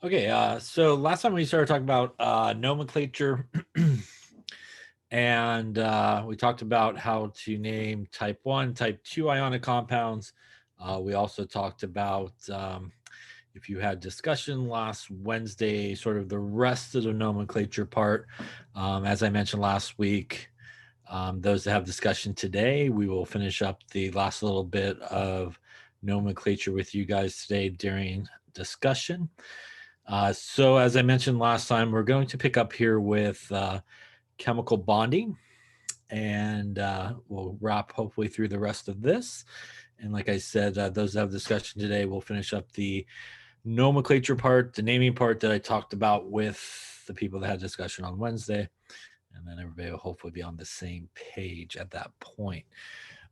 Okay, so last time we started talking about nomenclature, and we talked about how to name type 1, type 2 ionic compounds. We also talked about if you had discussion last Wednesday, sort of the rest of the nomenclature part. As I mentioned last week, those that have discussion today, we will finish up the last little bit of nomenclature with you guys today during discussion. So as I mentioned last time, we're going to pick up here with chemical bonding, and we'll wrap hopefully through the rest of this. And like I said, those that have discussion today, we'll finish up the nomenclature part, the naming part that I talked about with the people that had discussion on Wednesday. And then everybody will hopefully be on the same page at that point.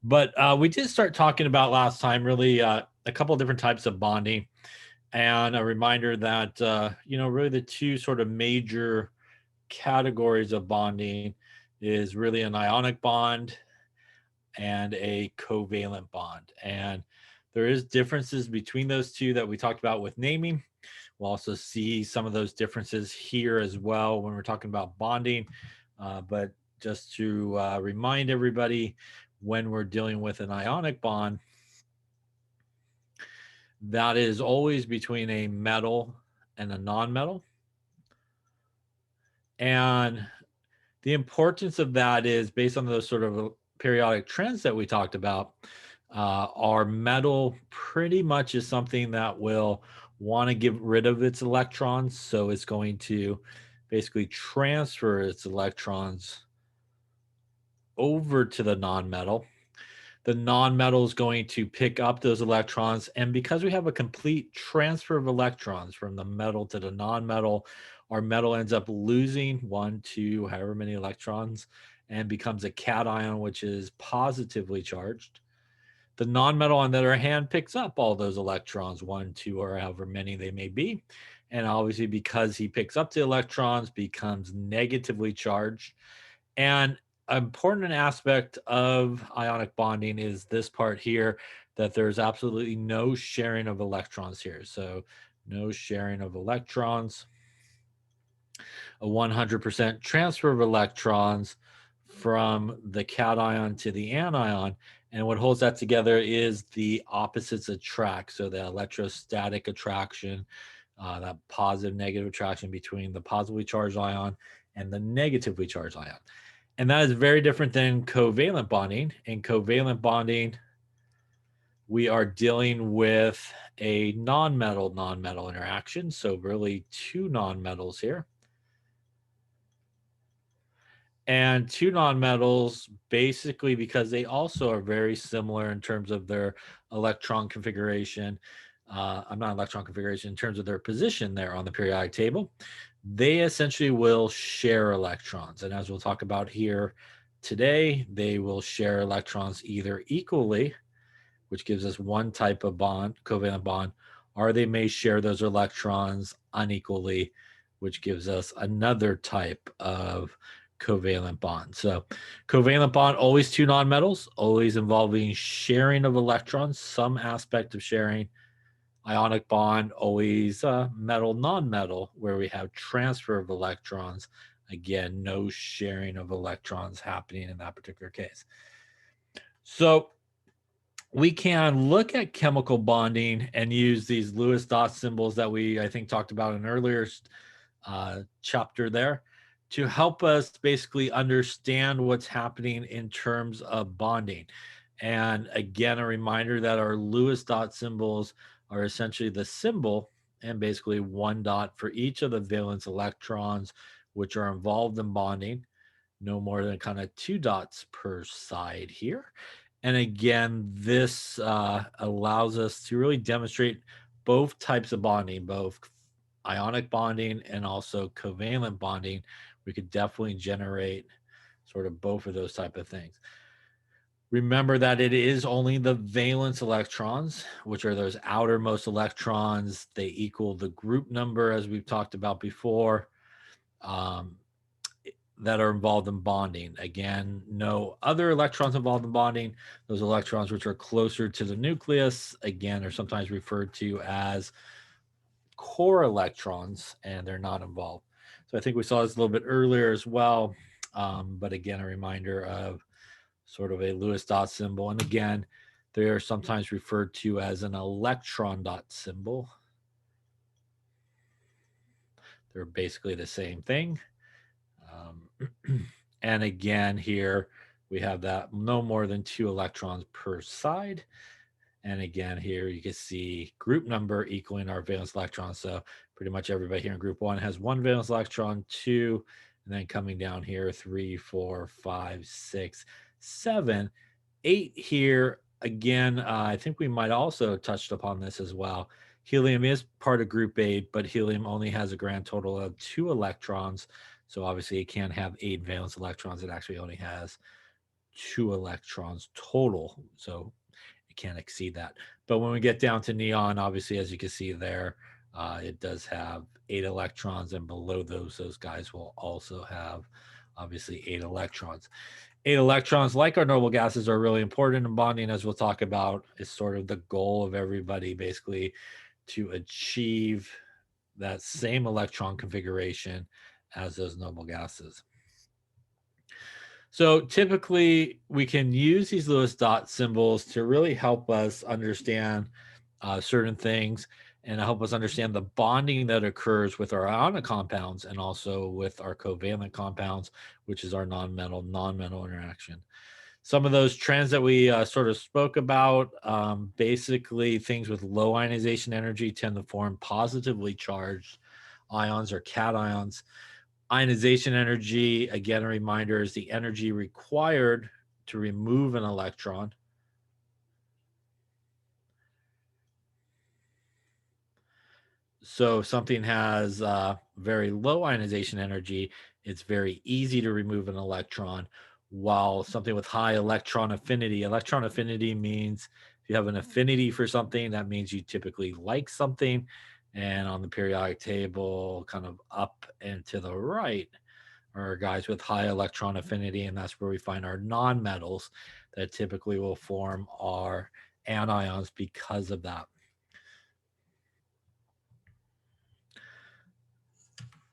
But we did start talking about last time really a couple of different types of bonding. And a reminder that, really the two sort of major categories of bonding is really an ionic bond and a covalent bond. And there is differences between those two that we talked about with naming. We'll also see some of those differences here as well when we're talking about bonding. But just to remind everybody, when we're dealing with an ionic bond, that is always between a metal and a non-metal. And the importance of that is based on those sort of periodic trends that we talked about. Our metal pretty much is something that will want to get rid of its electrons. So it's going to basically transfer its electrons over to the non-metal. The non-metal is going to pick up those electrons. And because we have a complete transfer of electrons from the metal to the non-metal, our metal ends up losing 1, 2, however many electrons, and becomes a cation, which is positively charged. The non-metal, on the other hand, picks up all those electrons, 1, 2, or however many they may be. And obviously, because he picks up the electrons, becomes negatively charged. And an important aspect of ionic bonding is this part here, that there's absolutely no sharing of electrons here. So no sharing of electrons, a 100% transfer of electrons from the cation to the anion. And what holds that together is the opposites attract. So the electrostatic attraction, that positive negative attraction between the positively charged ion and the negatively charged ion. And that is very different than covalent bonding. In covalent bonding, we are dealing with a non-metal interaction. So really two non-metals here. And two nonmetals, basically, because they also are very similar in terms of their electron configuration. I'm not electron configuration in terms of their position there on the periodic table. They essentially will share electrons. And as we'll talk about here today, they will share electrons either equally, which gives us one type of bond, covalent bond, or they may share those electrons unequally, which gives us another type of covalent bond. So covalent bond, always two nonmetals, always involving sharing of electrons, some aspect of sharing. Ionic bond, always metal nonmetal, where we have transfer of electrons. Again, no sharing of electrons happening in that particular case. So we can look at chemical bonding and use these Lewis dot symbols that we, I think, talked about in an earlier chapter there to help us basically understand what's happening in terms of bonding. And again, a reminder that our Lewis dot symbols are essentially the symbol and basically one dot for each of the valence electrons, which are involved in bonding, no more than kind of two dots per side here. And again, this allows us to really demonstrate both types of bonding, both ionic bonding and also covalent bonding. We could definitely generate sort of both of those type of things. Remember that it is only the valence electrons, which are those outermost electrons. They equal the group number, as we've talked about before, that are involved in bonding. Again, no other electrons involved in bonding. Those electrons which are closer to the nucleus, again, are sometimes referred to as core electrons, and they're not involved. So I think we saw this a little bit earlier as well. But again, a reminder of sort of a Lewis dot symbol. And again, they are sometimes referred to as an electron dot symbol. They're basically the same thing. And again, here we have that no more than 2 electrons per side. And again, here you can see group number equaling our valence electrons. So pretty much everybody here in group 1 has 1 valence electron, 2, and then coming down here, 3, 4, 5, 6, 7, 8 here. Again, I think we might also touched upon this as well. Helium is part of group 8, but helium only has a grand total of 2 electrons. So obviously it can't have 8 valence electrons. It actually only has 2 electrons total. So it can't exceed that. But when we get down to neon, obviously, as you can see there, it does have 8 electrons, and below those guys will also have obviously 8 electrons. 8 electrons, like our noble gases, are really important in bonding, as we'll talk about. Is sort of the goal of everybody, basically, to achieve that same electron configuration as those noble gases. So typically we can use these Lewis dot symbols to really help us understand certain things and help us understand the bonding that occurs with our ionic compounds and also with our covalent compounds, which is our non-metal interaction. Some of those trends that we sort of spoke about, basically things with low ionization energy tend to form positively charged ions or cations. Ionization energy, again, a reminder, is the energy required to remove an electron. So if something has very low ionization energy, it's very easy to remove an electron, while something with high electron affinity means if you have an affinity for something, that means you typically like something. And on the periodic table, kind of up and to the right, are guys with high electron affinity, and that's where we find our nonmetals that typically will form our anions because of that.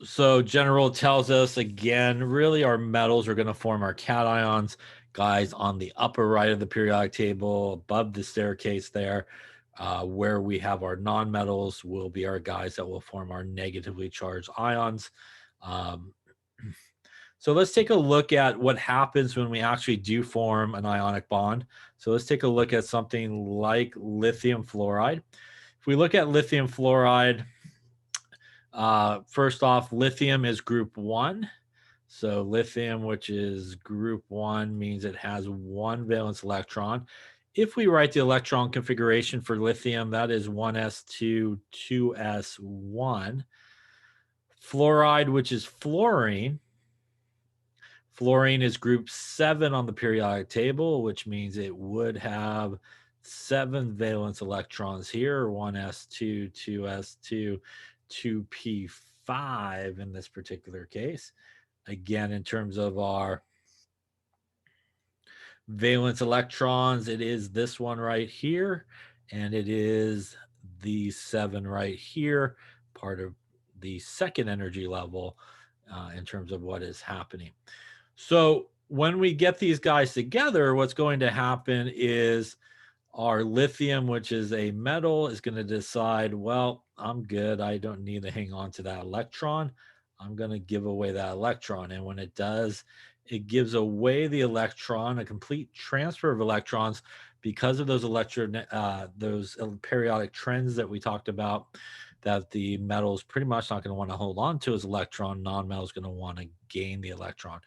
So general tells us, again, really our metals are going to form our cations. Guys on the upper right of the periodic table, above the staircase there, where we have our nonmetals, will be our guys that will form our negatively charged ions. So let's take a look at what happens when we actually do form an ionic bond. So let's take a look at something like lithium fluoride. If we look at lithium fluoride, first off, lithium is group 1. So lithium, which is group 1, means it has 1 valence electron. If we write the electron configuration for lithium, that is 1s2, 2s1. Fluoride, which is fluorine, fluorine is group 7 on the periodic table, which means it would have 7 valence electrons here, 1s2, 2s2, 2p5 in this particular case. Again, in terms of our valence electrons, it is this one right here, and it is the 7 right here, part of the second energy level in terms of what is happening. So when we get these guys together, what's going to happen is our lithium, which is a metal, is going to decide, well, I'm good. I don't need to hang on to that electron. I'm going to give away that electron. And when it does, it gives away the electron, a complete transfer of electrons, because of those those periodic trends that we talked about, that the metal is pretty much not going to want to hold on to his electron. Non-metal is going to want to gain the electron.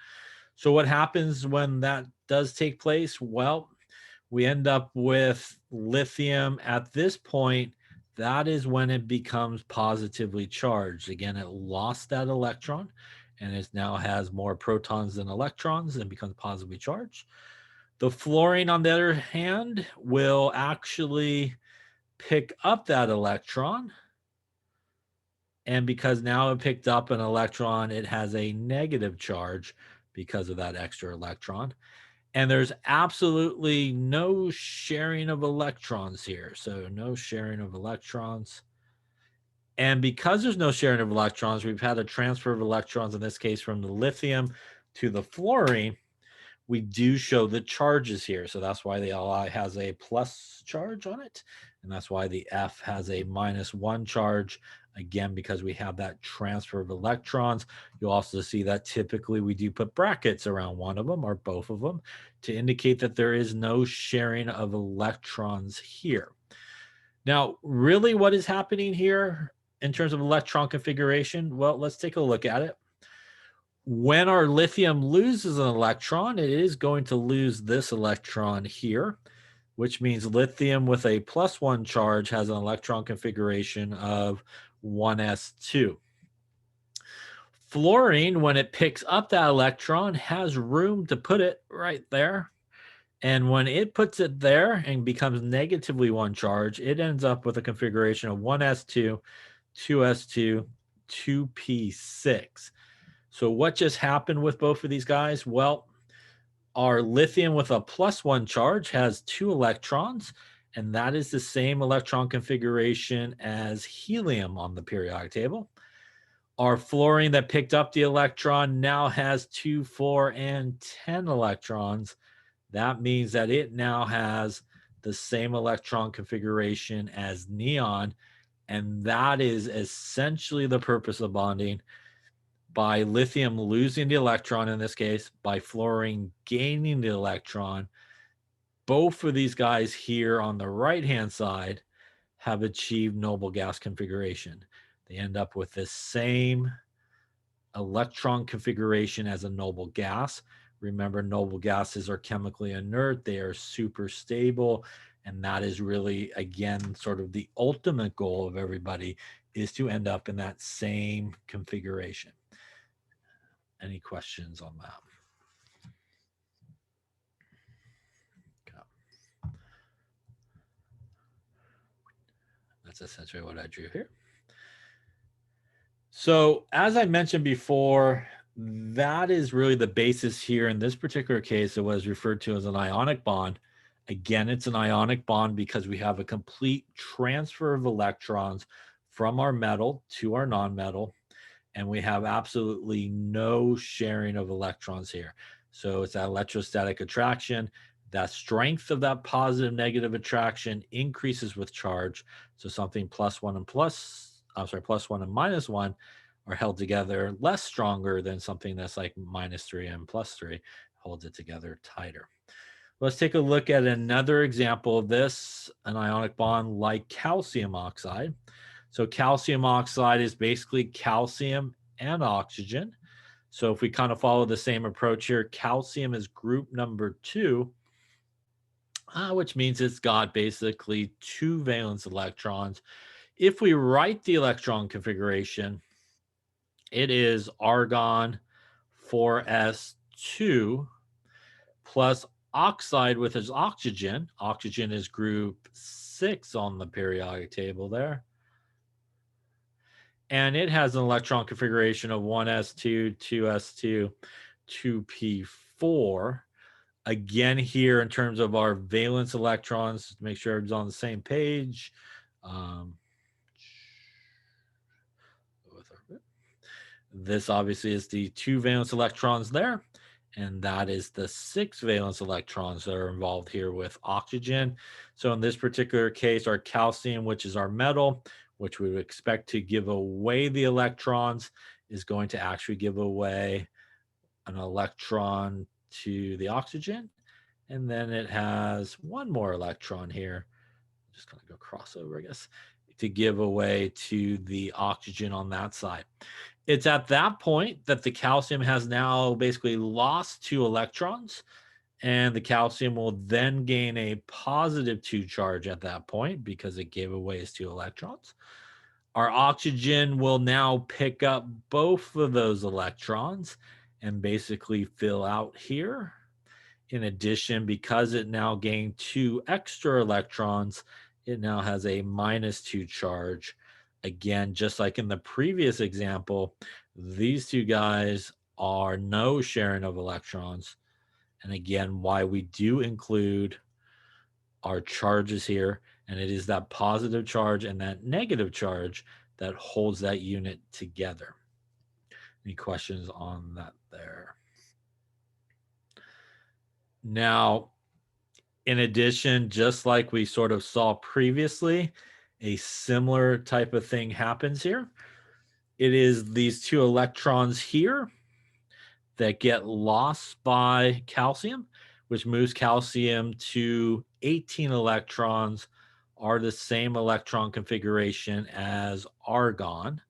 So what happens when that does take place? Well, we end up with lithium at this point. That is when it becomes positively charged. Again, it lost that electron and it now has more protons than electrons and becomes positively charged. The fluorine, on the other hand, will actually pick up that electron. And because now it picked up an electron, it has a negative charge because of that extra electron. And there's absolutely no sharing of electrons here. So no sharing of electrons. And because there's no sharing of electrons, we've had a transfer of electrons, in this case from the lithium to the fluorine. We do show the charges here. So that's why the Li has a plus charge on it. And that's why the F has a -1 charge. Again, because we have that transfer of electrons. You'll also see that typically we do put brackets around one of them or both of them to indicate that there is no sharing of electrons here. Now, really what is happening here in terms of electron configuration? Well, let's take a look at it. When our lithium loses an electron, it is going to lose this electron here, which means lithium with a +1 charge has an electron configuration of 1s2. Fluorine, when it picks up that electron, has room to put it right there. And when it puts it there and becomes negatively 1 charge, it ends up with a configuration of 1s2, 2s2, 2p6. So what just happened with both of these guys? Well, our lithium with a +1 charge has 2 electrons, and that is the same electron configuration as helium on the periodic table. Our fluorine that picked up the electron now has 2, 4, and 10 electrons. That means that it now has the same electron configuration as neon, and that is essentially the purpose of bonding. By lithium losing the electron in this case, by fluorine gaining the electron, both of these guys here on the right-hand side have achieved noble gas configuration. They end up with the same electron configuration as a noble gas. Remember, noble gases are chemically inert, they are super stable, and that is really, again, sort of the ultimate goal of everybody is to end up in that same configuration. Any questions on that? Okay. That's essentially what I drew here. So, as I mentioned before, that is really the basis here. In this particular case, it was referred to as an ionic bond. Again, it's an ionic bond because we have a complete transfer of electrons from our metal to our nonmetal, and we have absolutely no sharing of electrons here. So it's that electrostatic attraction. That strength of that positive negative attraction increases with charge. So something +1 and +1 and -1 are held together less stronger than something that's like -3 and +3 holds it together tighter. Let's take a look at another example of this, an ionic bond like calcium oxide. So calcium oxide is basically calcium and oxygen. So if we kind of follow the same approach here, calcium is group number 2, which means it's got basically 2 valence electrons. If we write the electron configuration, it is argon 4s2 plus oxide with its oxygen. Oxygen is group 6 on the periodic table there. And it has an electron configuration of 1s2, 2s2, 2p4. Again, here in terms of our valence electrons, to make sure it's on the same page. This obviously is the 2 valence electrons there, and that is the 6 valence electrons that are involved here with oxygen. So in this particular case, our calcium, which is our metal, which we would expect to give away the electrons, is going to actually give away an electron to the oxygen. And then it has one more electron here. Just going to go crossover, I guess, to give away to the oxygen on that side. It's at that point that the calcium has now basically lost 2 electrons, and the calcium will then gain a +2 charge at that point because it gave away its 2 electrons. Our oxygen will now pick up both of those electrons and basically fill out here. In addition, because it now gained 2 extra electrons, it now has a -2 charge. Again, just like in the previous example, these two guys are no sharing of electrons. And again, why we do include our charges here, and it is that positive charge and that negative charge that holds that unit together. Any questions on that there? Now, in addition, just like we sort of saw previously, a similar type of thing happens here. It is these two electrons here that get lost by calcium, which moves calcium to 18 electrons, are the same electron configuration as argon.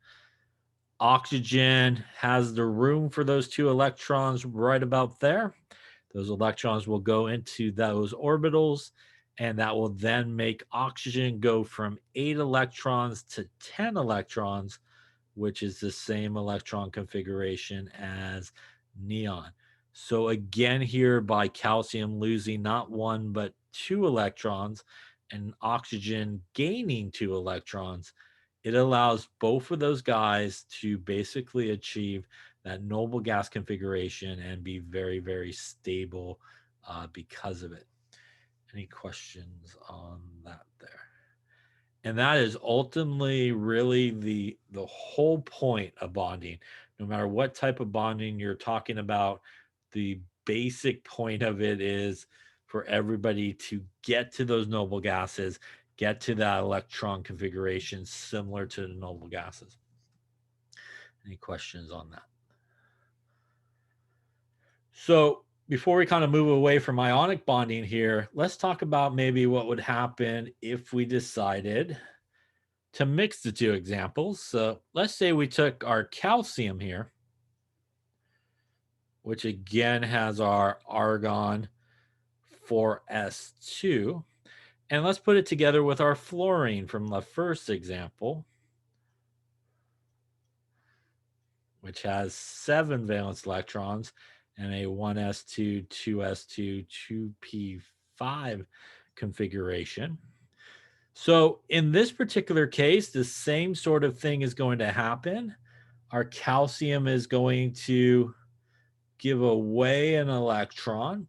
Oxygen has the room for those two electrons right about there. Those electrons will go into those orbitals, and that will then make oxygen go from 8 electrons to 10 electrons, which is the same electron configuration as neon. So again, here by calcium losing not one but 2 electrons and oxygen gaining 2 electrons, it allows both of those guys to basically achieve that noble gas configuration and be very, very stable because of it. Any questions on that there? And that is ultimately really the whole point of bonding. No matter what type of bonding you're talking about, the basic point of it is for everybody to get to those noble gases, get to that electron configuration similar to the noble gases. Any questions on that? So before we kind of move away from ionic bonding here, let's talk about maybe what would happen if we decided to mix the two examples. So let's say we took our calcium here, which again has our argon 4s2, and let's put it together with our fluorine from the first example, which has 7 valence electrons and a 1s2, 2s2, 2p5 configuration. So in this particular case, the same sort of thing is going to happen. Our calcium is going to give away an electron,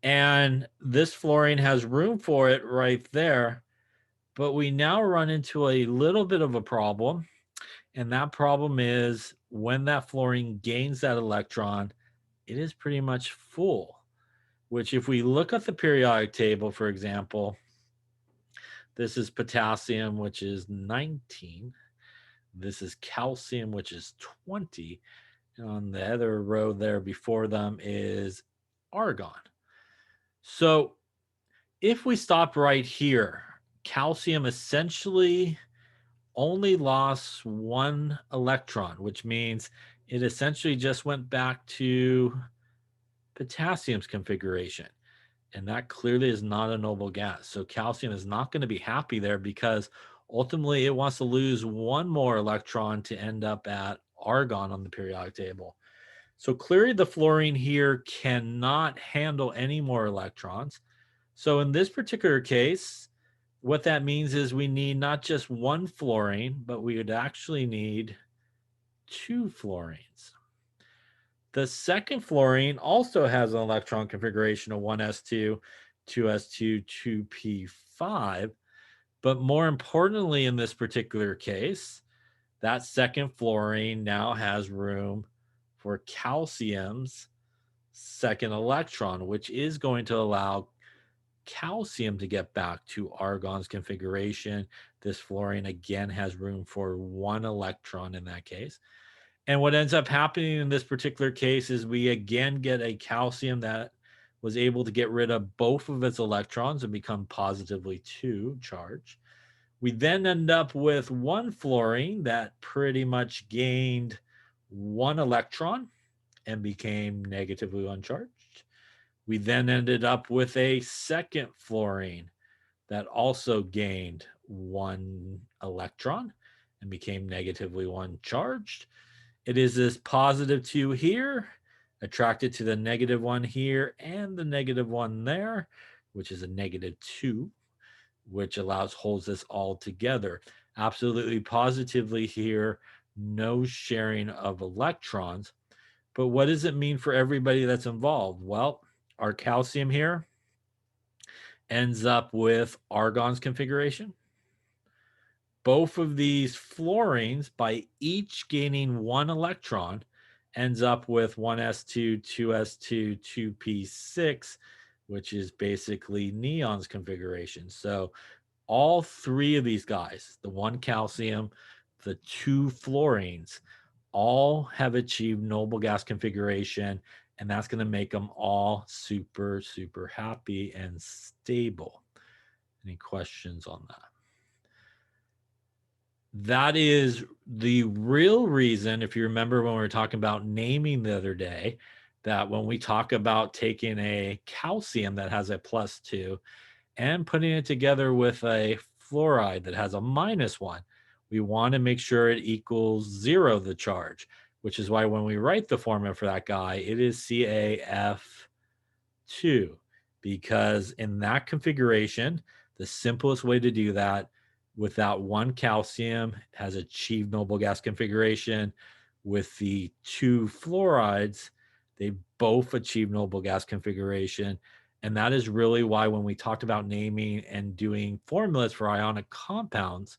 and this fluorine has room for it right there. But we now run into a little bit of a problem, and that problem is when that fluorine gains that electron, it is pretty much full, which if we look at the periodic table, for example, this is potassium, which is 19. This is calcium, which is 20. And on the other row there before them is argon. So if we stopped right here, calcium essentially only lost 1 electron, which means it essentially just went back to potassium's configuration. And that clearly is not a noble gas. So calcium is not going to be happy there because ultimately it wants to lose 1 more electron to end up at argon on the periodic table. So clearly the fluorine here cannot handle any more electrons. So in this particular case, what that means is we need not just 1 fluorine, but we would actually need 2 fluorines. The second fluorine also has an electron configuration of 1s2, 2s2, 2p5. But more importantly, in this particular case, that second fluorine now has room for calcium's second electron, which is going to allow calcium to get back to argon's configuration. This fluorine again has room for 1 electron in that case. And what ends up happening in this particular case is we again get a calcium that was able to get rid of both of its electrons and become positively 2 charged. We then end up with 1 fluorine that pretty much gained 1 electron and became negatively 1 charged. We then ended up with a second fluorine that also gained 1 electron and became negatively 1 charged. It is this positive 2 here, attracted to the negative 1 here and the negative 1 there, which is a negative 2, which holds this all together. Absolutely positively here, no sharing of electrons. But what does it mean for everybody that's involved? Well, our calcium here ends up with argon's configuration. both of these fluorines, by each gaining one electron, ends up with 1s2, 2s2, 2p6, which is basically neon's configuration. So all three of these guys, the one calcium, the two fluorines, all have achieved noble gas configuration, and that's going to make them all super, super happy and stable. Any questions on that? That is the real reason, if you remember when we were talking about naming the other day, that when we talk about taking a calcium that has a +2 and putting it together with a fluoride that has a -1, we want to make sure it equals 0, the charge, which is why when we write the formula for that guy, it is CaF2, because in that configuration, the simplest way to do that without one calcium has achieved noble gas configuration. With the two fluorides, they both achieve noble gas configuration. And that is really why when we talked about naming and doing formulas for ionic compounds,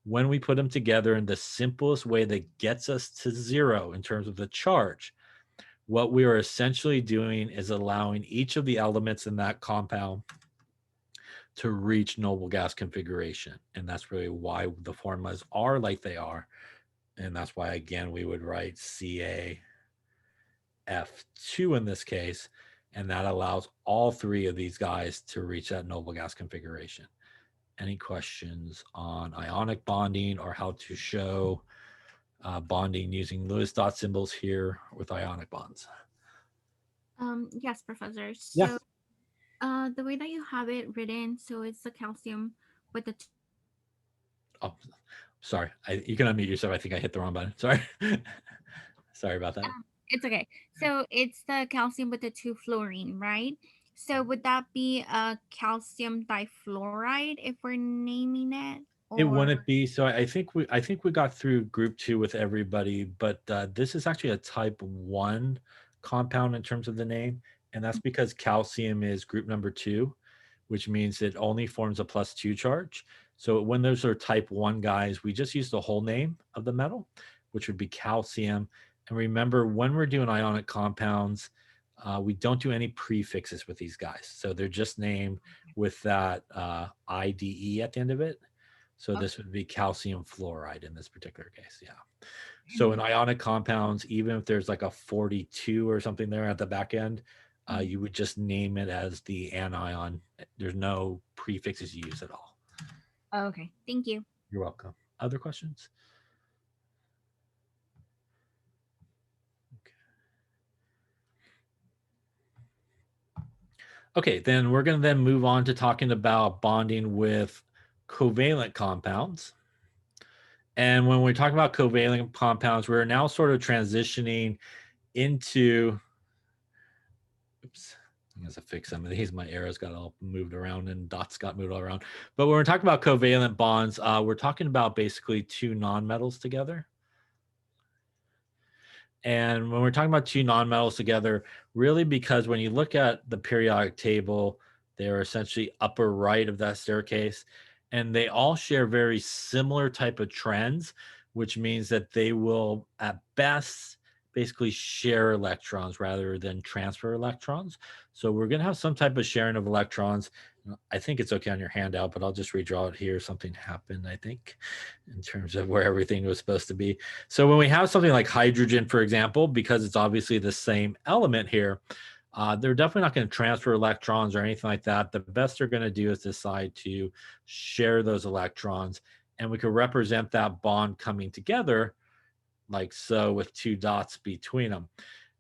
when we put them together in the simplest way that gets us to 0 in terms of the charge, what we are essentially doing is allowing each of the elements in that compound to reach noble gas configuration. And that's really why the formulas are like they are. And that's why, again, we would write CaF2 in this case. And that allows all three of these guys to reach that noble gas configuration. Any questions on ionic bonding or how to show bonding using Lewis dot symbols here with ionic bonds? Yes, Professor. Yeah. So, the way that you have it written, so it's the calcium with the Oh, sorry. You can unmute yourself. I think I hit the wrong button. Sorry. Sorry about that. it's okay. So it's the calcium with the two fluorine, right? So would that be a calcium difluoride if we're naming it, It or wouldn't be. So I think we got through group 2 with everybody, but this is actually a type 1 compound in terms of the name, and that's because calcium is group number 2, which means it only forms a +2 charge. So when those are type 1 guys, we just use the whole name of the metal, which would be calcium. And remember, when we're doing ionic compounds, we don't do any prefixes with these guys. So they're just named with that IDE at the end of it. So okay. this would be calcium fluoride in this particular case. Yeah. So in ionic compounds, even if there's like a 42 or something there at the back end, you would just name it as the anion. There's no prefixes used at all. Okay, thank you. You're welcome. Other questions? Okay, then we're going to then move on to talking about bonding with covalent compounds. And when we talk about covalent compounds, we're now sort of transitioning into, oops, I guess I fix some of these. My arrows got all moved around and dots got moved all around. But when we're talking about covalent bonds, we're talking about basically two nonmetals together. And when we're talking about two nonmetals together, really because when you look at the periodic table, they're essentially upper right of that staircase, and they all share very similar type of trends, which means that they will at best basically share electrons rather than transfer electrons. So we're going to have some type of sharing of electrons. I think it's okay on your handout, but I'll just redraw it here. Something happened, I think, in terms of where everything was supposed to be. So when we have something like hydrogen, for example, because it's obviously the same element here, they're definitely not going to transfer electrons or anything like that. The best they're going to do is decide to share those electrons, and we could represent that bond coming together like so with two dots between them.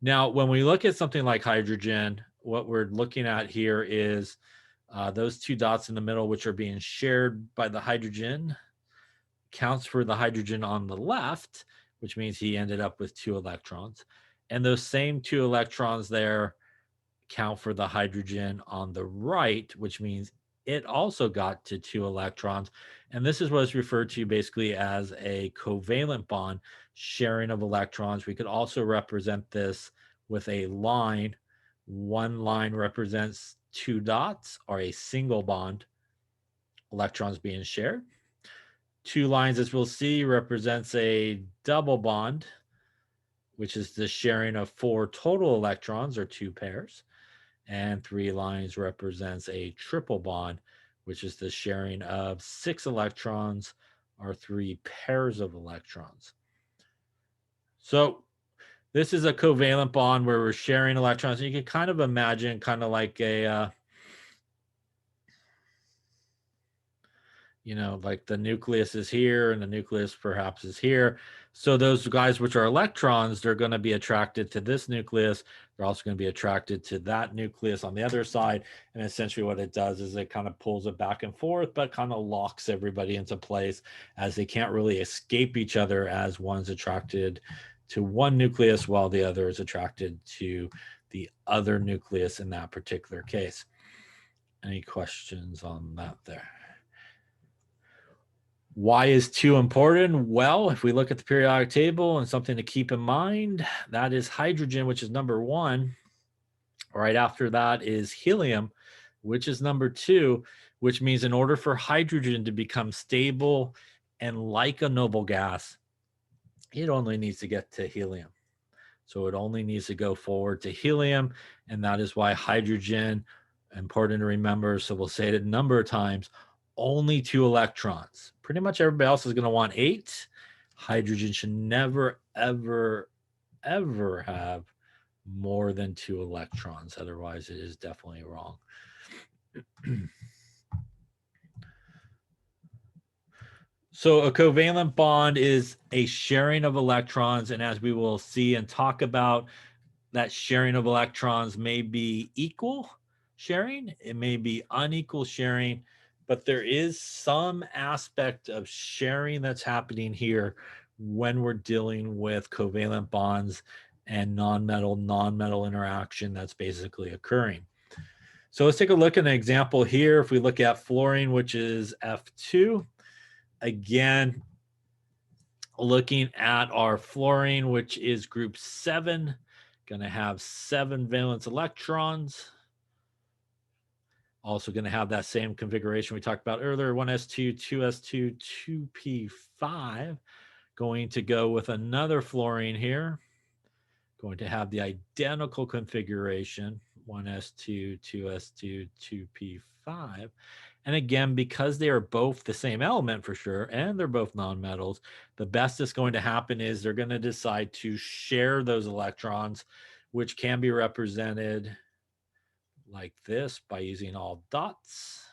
Now, when we look at something like hydrogen, what we're looking at here is those two dots in the middle, which are being shared by the hydrogen, counts for the hydrogen on the left, which means he ended up with two electrons. And those same two electrons there count for the hydrogen on the right, which means it also got to two electrons. And this is what is referred to basically as a covalent bond, sharing of electrons. We could also represent this with a line. One line represents two dots or a single bond, electrons being shared. 2 lines, as we'll see, represents a double bond, which is the sharing of 4 total electrons, or 2 pairs. And 3 lines represents a triple bond, which is the sharing of 6 electrons, or 3 pairs of electrons. So this is a covalent bond where we're sharing electrons. You can kind of imagine kind of like a like the nucleus is here and the nucleus perhaps is here. So those guys which are electrons, they're going to be attracted to this nucleus. They're also going to be attracted to that nucleus on the other side. And essentially what it does is it kind of pulls it back and forth, but kind of locks everybody into place, as they can't really escape each other, as one's attracted to one nucleus while the other is attracted to the other nucleus in that particular case. Any questions on that there? Why is 2 important? Well, if we look at the periodic table, and something to keep in mind, that is hydrogen, which is number 1. Right after that is helium, which is number 2, which means in order for hydrogen to become stable and like a noble gas, it only needs to get to helium. So it only needs to go forward to helium, and that is why hydrogen, important to remember, so we'll say it a number of times, only 2 electrons. Pretty much everybody else is going to want 8. Hydrogen should never, ever, ever have more than 2 electrons. Otherwise, it is definitely wrong. So a covalent bond is a sharing of electrons, and as we will see and talk about, that sharing of electrons may be equal sharing, it may be unequal sharing, but there is some aspect of sharing that's happening here when we're dealing with covalent bonds and non-metal interaction that's basically occurring. So let's take a look at an example here. If we look at fluorine, which is F2, again, looking at our fluorine, which is group 7, going to have 7 valence electrons. Also going to have that same configuration we talked about earlier, 1s2, 2s2, 2p5. Going to go with another fluorine here. Going to have the identical configuration, 1s2, 2s2, 2p5. And again, because they are both the same element for sure, and they're both nonmetals, the best that's going to happen is they're going to decide to share those electrons, which can be represented like this by using all dots.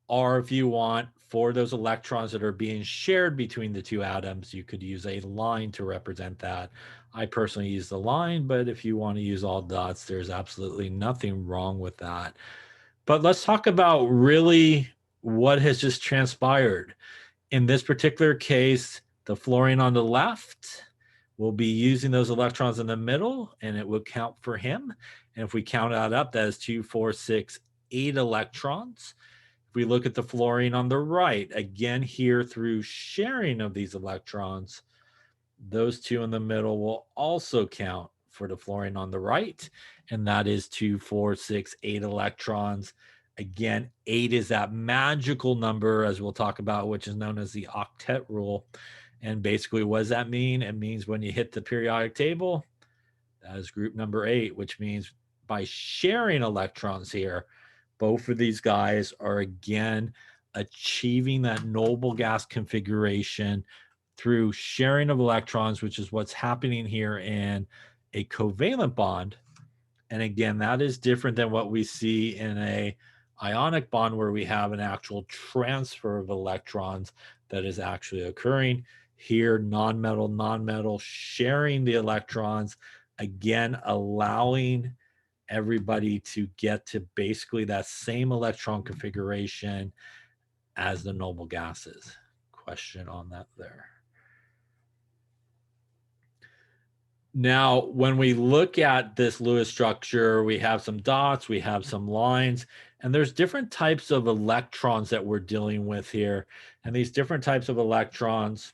Or if you want, for those electrons that are being shared between the 2 atoms, you could use a line to represent that. I personally use the line, but if you want to use all dots, there's absolutely nothing wrong with that. But let's talk about really what has just transpired. In this particular case, the fluorine on the left will be using those electrons in the middle, and it will count for him. And if we count that up, that is 2, 4, 6, 8 electrons. If we look at the fluorine on the right, again here through sharing of these electrons, those 2 in the middle will also count for the fluorine on the right, and that is 2, 4, 6, 8 electrons. Again, 8 is that magical number, as we'll talk about, which is known as the Octet Rule. And basically, what does that mean? It means when you hit the periodic table, that is group number 8, which means by sharing electrons here, both of these guys are again achieving that noble gas configuration through sharing of electrons, which is what's happening here in a covalent bond. And again, that is different than what we see in a ionic bond, where we have an actual transfer of electrons that is actually occurring. Here, non-metal sharing the electrons, again, allowing everybody to get to basically that same electron configuration as the noble gases. Question on that there. Now, when we look at this Lewis structure, we have some dots, we have some lines, and there's different types of electrons that we're dealing with here. And these different types of electrons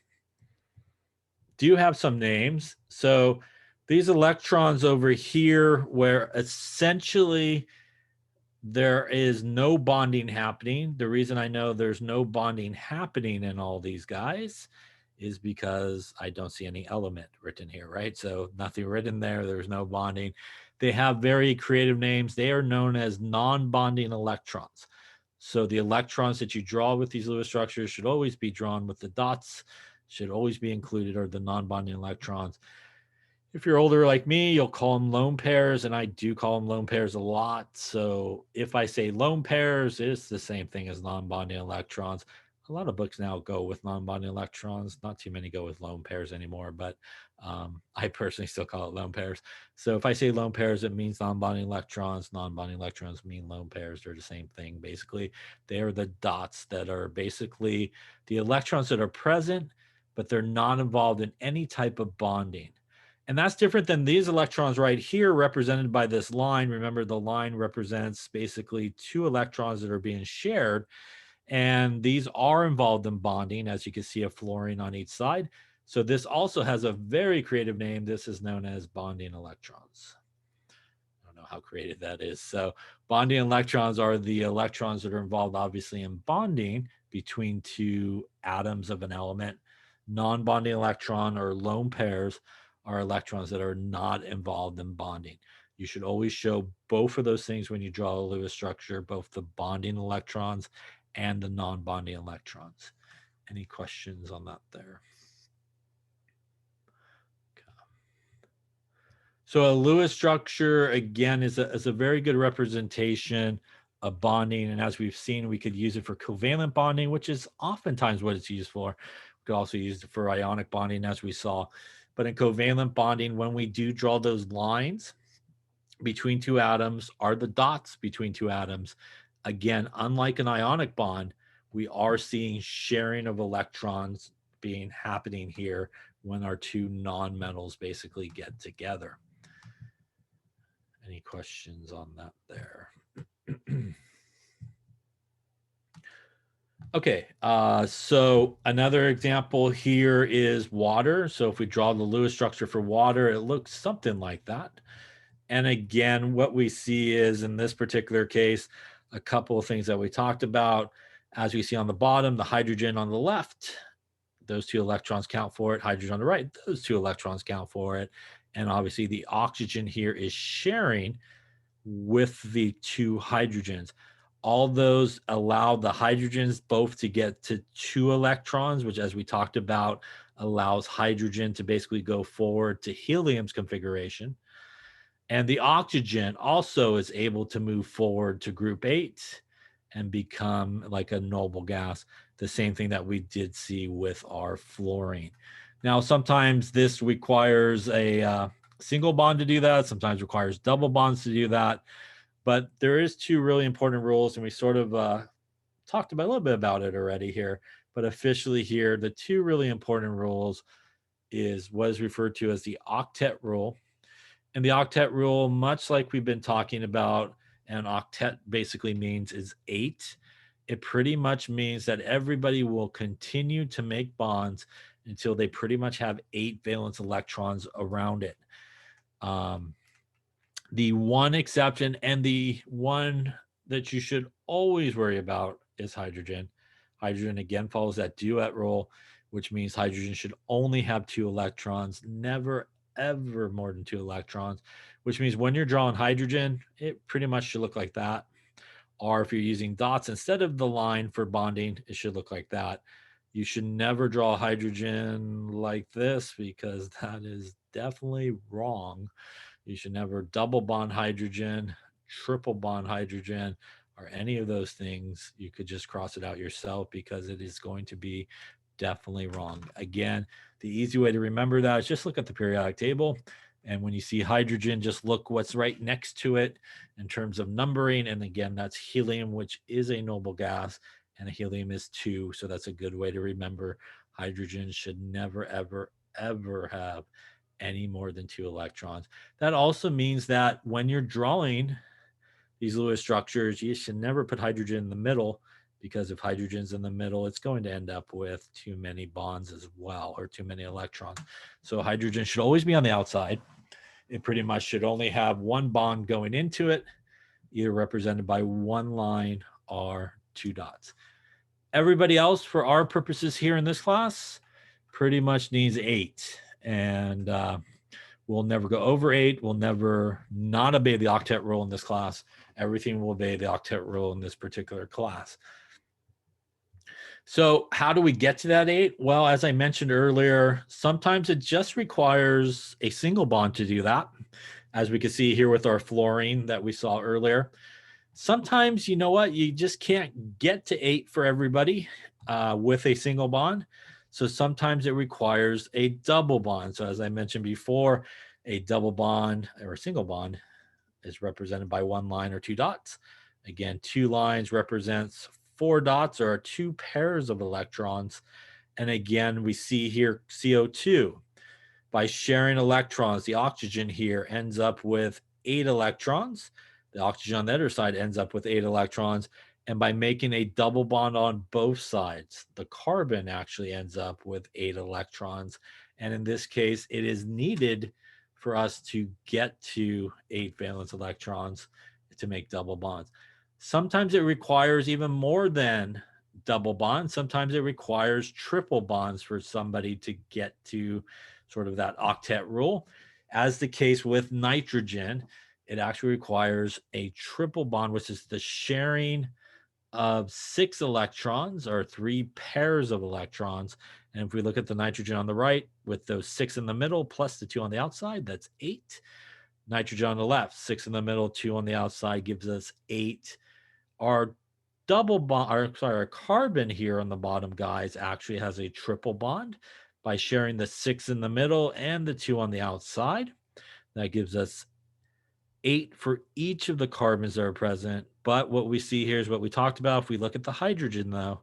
do have some names. So these electrons over here, where essentially There is no bonding happening. The reason I know there's no bonding happening in all these guys is because I don't see any element written here, right? So nothing written there. There's no bonding. They have very creative names. They are known as non-bonding electrons. So the electrons that you draw with these Lewis structures should always be drawn with the dots, should always be included, or the non-bonding electrons. If you're older like me, you'll call them lone pairs, and I do call them lone pairs a lot. So if I say lone pairs, it's the same thing as non-bonding electrons. A lot of books now go with non-bonding electrons. Not too many go with lone pairs anymore, but I personally still call it lone pairs. So if I say lone pairs, it means non-bonding electrons. Non-bonding electrons mean lone pairs. They're the same thing, basically. They are the dots that are basically the electrons that are present, but they're not involved in any type of bonding. And that's different than these electrons right here represented by this line. Remember, the line represents basically two electrons that are being shared. And these are involved in bonding, as you can see a fluorine on each side. So this also has a very creative name. This is known as bonding electrons. I don't know how creative that is. So bonding electrons are the electrons that are involved, obviously, in bonding between two atoms of an element. Non-bonding electron or lone pairs are electrons that are not involved in bonding. You should always show both of those things when you draw a Lewis structure, both the bonding electrons and the non-bonding electrons. Any questions on that there? So a Lewis structure, again, is a very good representation of bonding. And as we've seen, we could use it for covalent bonding, which is oftentimes what it's used for. We could also use it for ionic bonding, as we saw. But in covalent bonding, when we do draw those lines between two atoms, are the dots between two atoms. Again, unlike an ionic bond, we are seeing sharing of electrons being happening here when our two nonmetals basically get together. Any questions on that there? Okay, so another example here is water. So if we draw the Lewis structure for water, it looks something like that. And again, what we see is in this particular case, a couple of things that we talked about. As we see on the bottom, the hydrogen on the left, those two electrons count for it. Hydrogen on the right, those two electrons count for it. And obviously the oxygen here is sharing with the two hydrogens. All those allow the hydrogens both to get to two electrons, which, as we talked about, allows hydrogen to basically go forward to helium's configuration. And the oxygen also is able to move forward to group 8 and become like a noble gas, the same thing that we did see with our fluorine. Now, sometimes this requires a single bond to do that, sometimes requires double bonds to do that. But there is two really important rules, and we sort of talked about a little bit about it already here. But officially here, the two really important rules is what is referred to as the Octet Rule. And the Octet Rule, much like we've been talking about, and octet basically means is 8. It pretty much means that everybody will continue to make bonds until they pretty much have 8 valence electrons around it. The one exception, and the one that you should always worry about, is hydrogen. Hydrogen, again, follows that duet rule, which means hydrogen should only have 2 electrons, never, ever more than 2 electrons, which means when you're drawing hydrogen, it pretty much should look like that. Or if you're using dots instead of the line for bonding, it should look like that. You should never draw hydrogen like this because that is definitely wrong. You should never double bond hydrogen, triple bond hydrogen, or any of those things. You could just cross it out yourself because it is going to be definitely wrong. Again, the easy way to remember that is just look at the periodic table. And when you see hydrogen, just look what's right next to it in terms of numbering. And again, that's helium, which is a noble gas, and helium is 2. So that's a good way to remember hydrogen should never, ever, ever have any more than 2 electrons. That also means that when you're drawing these Lewis structures, you should never put hydrogen in the middle, because if hydrogen's in the middle, it's going to end up with too many bonds as well, or too many electrons. So hydrogen should always be on the outside. It pretty much should only have one bond going into it, either represented by one line or two dots. Everybody else, for our purposes here in this class, pretty much needs 8. And we'll never go over 8. We'll never not obey the octet rule in this class. Everything will obey the octet rule in this particular class. So how do we get to that 8? Well, as I mentioned earlier, sometimes it just requires a single bond to do that, as we can see here with our fluorine that we saw earlier. Sometimes, you know what, you just can't get to 8 for everybody with a single bond. So sometimes it requires a double bond. So as I mentioned before, a double bond or a single bond is represented by one line or two dots. Again, 2 lines represents 4 dots or 2 pairs of electrons. And again, we see here CO2. By sharing electrons, the oxygen here ends up with 8 electrons. The oxygen on the other side ends up with 8 electrons. And by making a double bond on both sides, the carbon actually ends up with 8 electrons. And in this case, it is needed for us to get to 8 valence electrons to make double bonds. Sometimes it requires even more than double bonds. Sometimes it requires triple bonds for somebody to get to sort of that octet rule. As the case with nitrogen, it actually requires a triple bond, which is the sharing of 6 electrons or 3 pairs of electrons. And if we look at the nitrogen on the right with those 6 in the middle plus the 2 on the outside, that's 8. Nitrogen on the left, 6 in the middle, 2 on the outside gives us 8. Our double bond, or sorry, our carbon here on the bottom, guys, actually has a triple bond by sharing the 6 in the middle and the 2 on the outside. That gives us 8 for each of the carbons that are present. But what we see here is what we talked about. If we look at the hydrogen, though,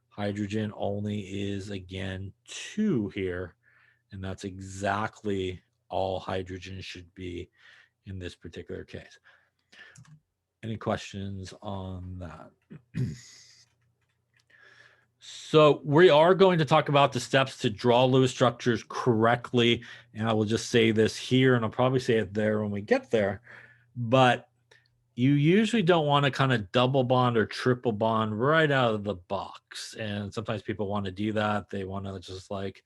hydrogen only is, again, 2 here. And that's exactly all hydrogen should be in this particular case. Any questions on that? So we are going to talk about the steps to draw Lewis structures correctly. And I will just say this here, and I'll probably say it there when we get there. But you usually don't want to kind of double bond or triple bond right out of the box. And sometimes people want to do that. They want to just like,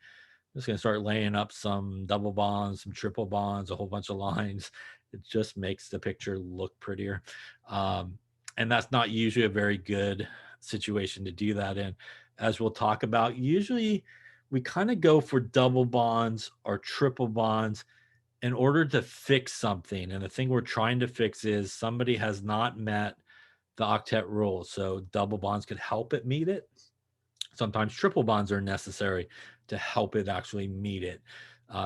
I'm just going to start laying up some double bonds, some triple bonds, a whole bunch of lines. It just makes the picture look prettier. And that's not usually a very good situation to do that in. As we'll talk about, usually we kind of go for double bonds or triple bonds in order to fix something. And the thing we're trying to fix is somebody has not met the octet rule. So double bonds could help it meet it. Sometimes triple bonds are necessary to help it actually meet it.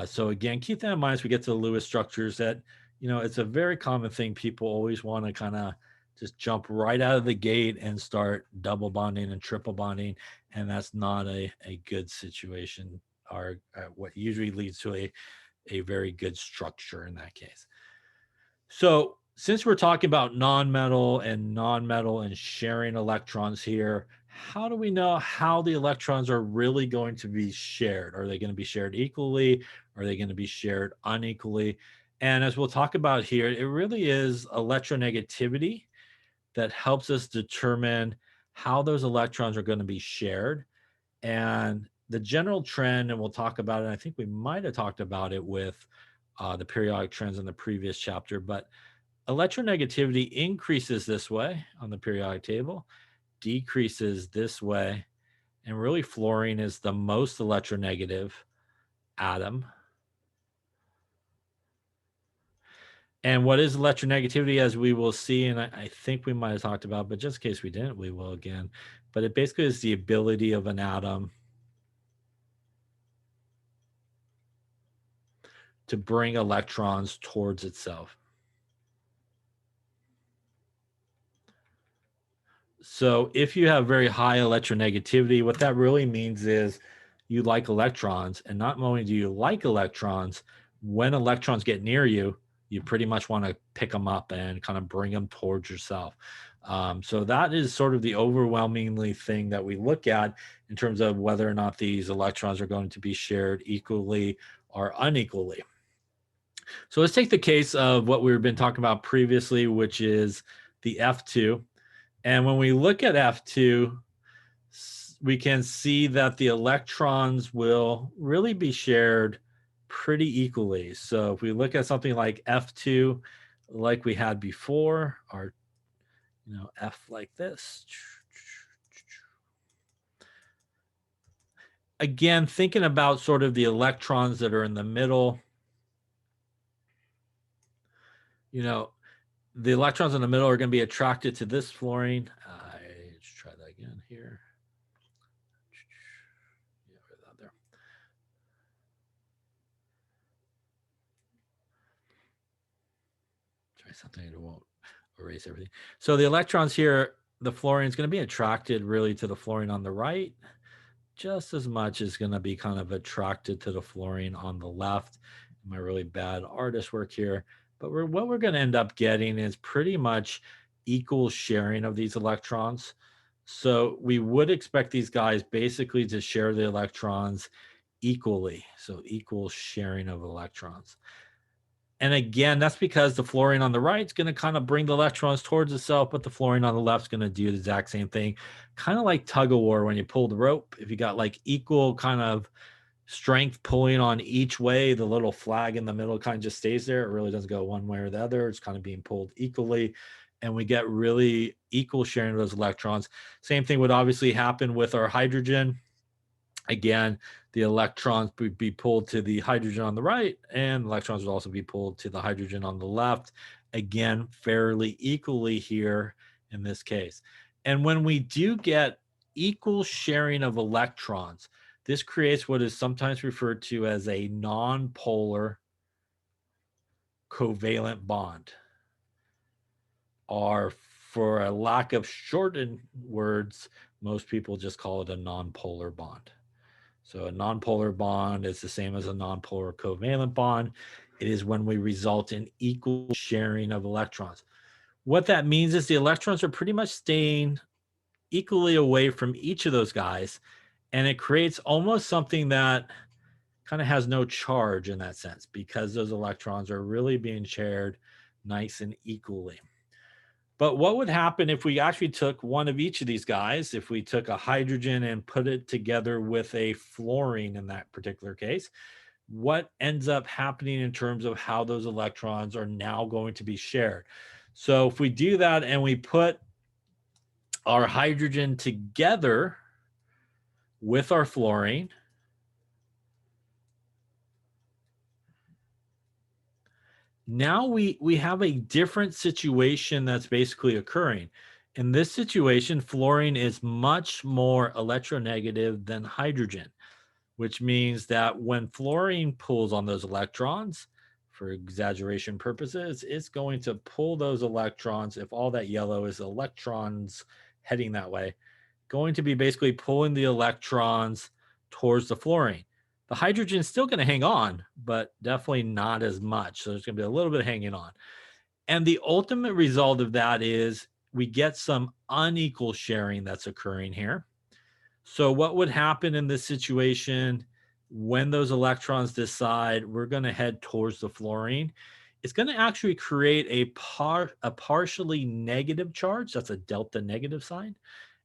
So again, keep that in mind as we get to the Lewis structures that, you know, it's a very common thing. People always want to kind of just jump right out of the gate and start double bonding and triple bonding. And that's not a good situation, or what usually leads to a very good structure in that case. So since we're talking about nonmetal and sharing electrons here, how do we know how the electrons are really going to be shared? Are they going to be shared equally? Are they going to be shared unequally? And as we'll talk about here, it really is electronegativity that helps us determine how those electrons are going to be shared. And the general trend, and we'll talk about it, I think we might have talked about it with the periodic trends in the previous chapter, but electronegativity increases this way on the periodic table, decreases this way, and really fluorine is the most electronegative atom. And what is electronegativity, as we will see, and I think we might have talked about, but just in case we didn't, we will again. But it basically is the ability of an atom to bring electrons towards itself. So if you have very high electronegativity, what that really means is you like electrons. And not only do you like electrons, when electrons get near you, you pretty much want to pick them up and kind of bring them towards yourself. So that is sort of the overwhelmingly thing that we look at in terms of whether or not these electrons are going to be shared equally or unequally. So let's take the case of what we've been talking about previously, which is the F2. And when we look at F2, we can see that the electrons will really be shared pretty equally. So if we look at something like F2, like we had before, or F like this. Again, thinking about sort of the electrons that are in the middle, the electrons in the middle are going to be attracted to this fluorine. Let's try that again here. Yeah, there. Try something that won't erase everything. So the electrons here, the fluorine is going to be attracted really to the fluorine on the right, just as much as going to be kind of attracted to the fluorine on the left. My really bad artist work here. But what we're going to end up getting is pretty much equal sharing of these electrons. So we would expect these guys basically to share the electrons equally. So equal sharing of electrons. And again, that's because the fluorine on the right is going to kind of bring the electrons towards itself, but the fluorine on the left is going to do the exact same thing. Kind of like tug of war when you pull the rope. If you got like equal kind of strength pulling on each way, the little flag in the middle kind of just stays there. It really doesn't go one way or the other. It's kind of being pulled equally. And we get really equal sharing of those electrons. Same thing would obviously happen with our hydrogen. Again, the electrons would be pulled to the hydrogen on the right, and electrons would also be pulled to the hydrogen on the left. Again, fairly equally here in this case. And when we do get equal sharing of electrons, this creates what is sometimes referred to as a nonpolar covalent bond, or for a lack of shortened words, most people just call it a nonpolar bond. So a nonpolar bond is the same as a nonpolar covalent bond. It is when we result in equal sharing of electrons. What that means is the electrons are pretty much staying equally away from each of those guys, and it creates almost something that kind of has no charge in that sense, because those electrons are really being shared nice and equally. But what would happen if we actually took one of each of these guys, if we took a hydrogen and put it together with a fluorine in that particular case? What ends up happening in terms of how those electrons are now going to be shared? So if we do that and we put our hydrogen together with our fluorine, now we have a different situation that's basically occurring. In this situation, fluorine is much more electronegative than hydrogen, which means that when fluorine pulls on those electrons, for exaggeration purposes, it's going to pull those electrons, if all that yellow is electrons heading that way, going to be basically pulling the electrons towards the fluorine. The hydrogen is still going to hang on, but definitely not as much. So there's going to be a little bit of hanging on. And the ultimate result of that is we get some unequal sharing that's occurring here. So what would happen in this situation when those electrons decide we're going to head towards the fluorine? It's going to actually create a partially negative charge. That's a delta negative sign,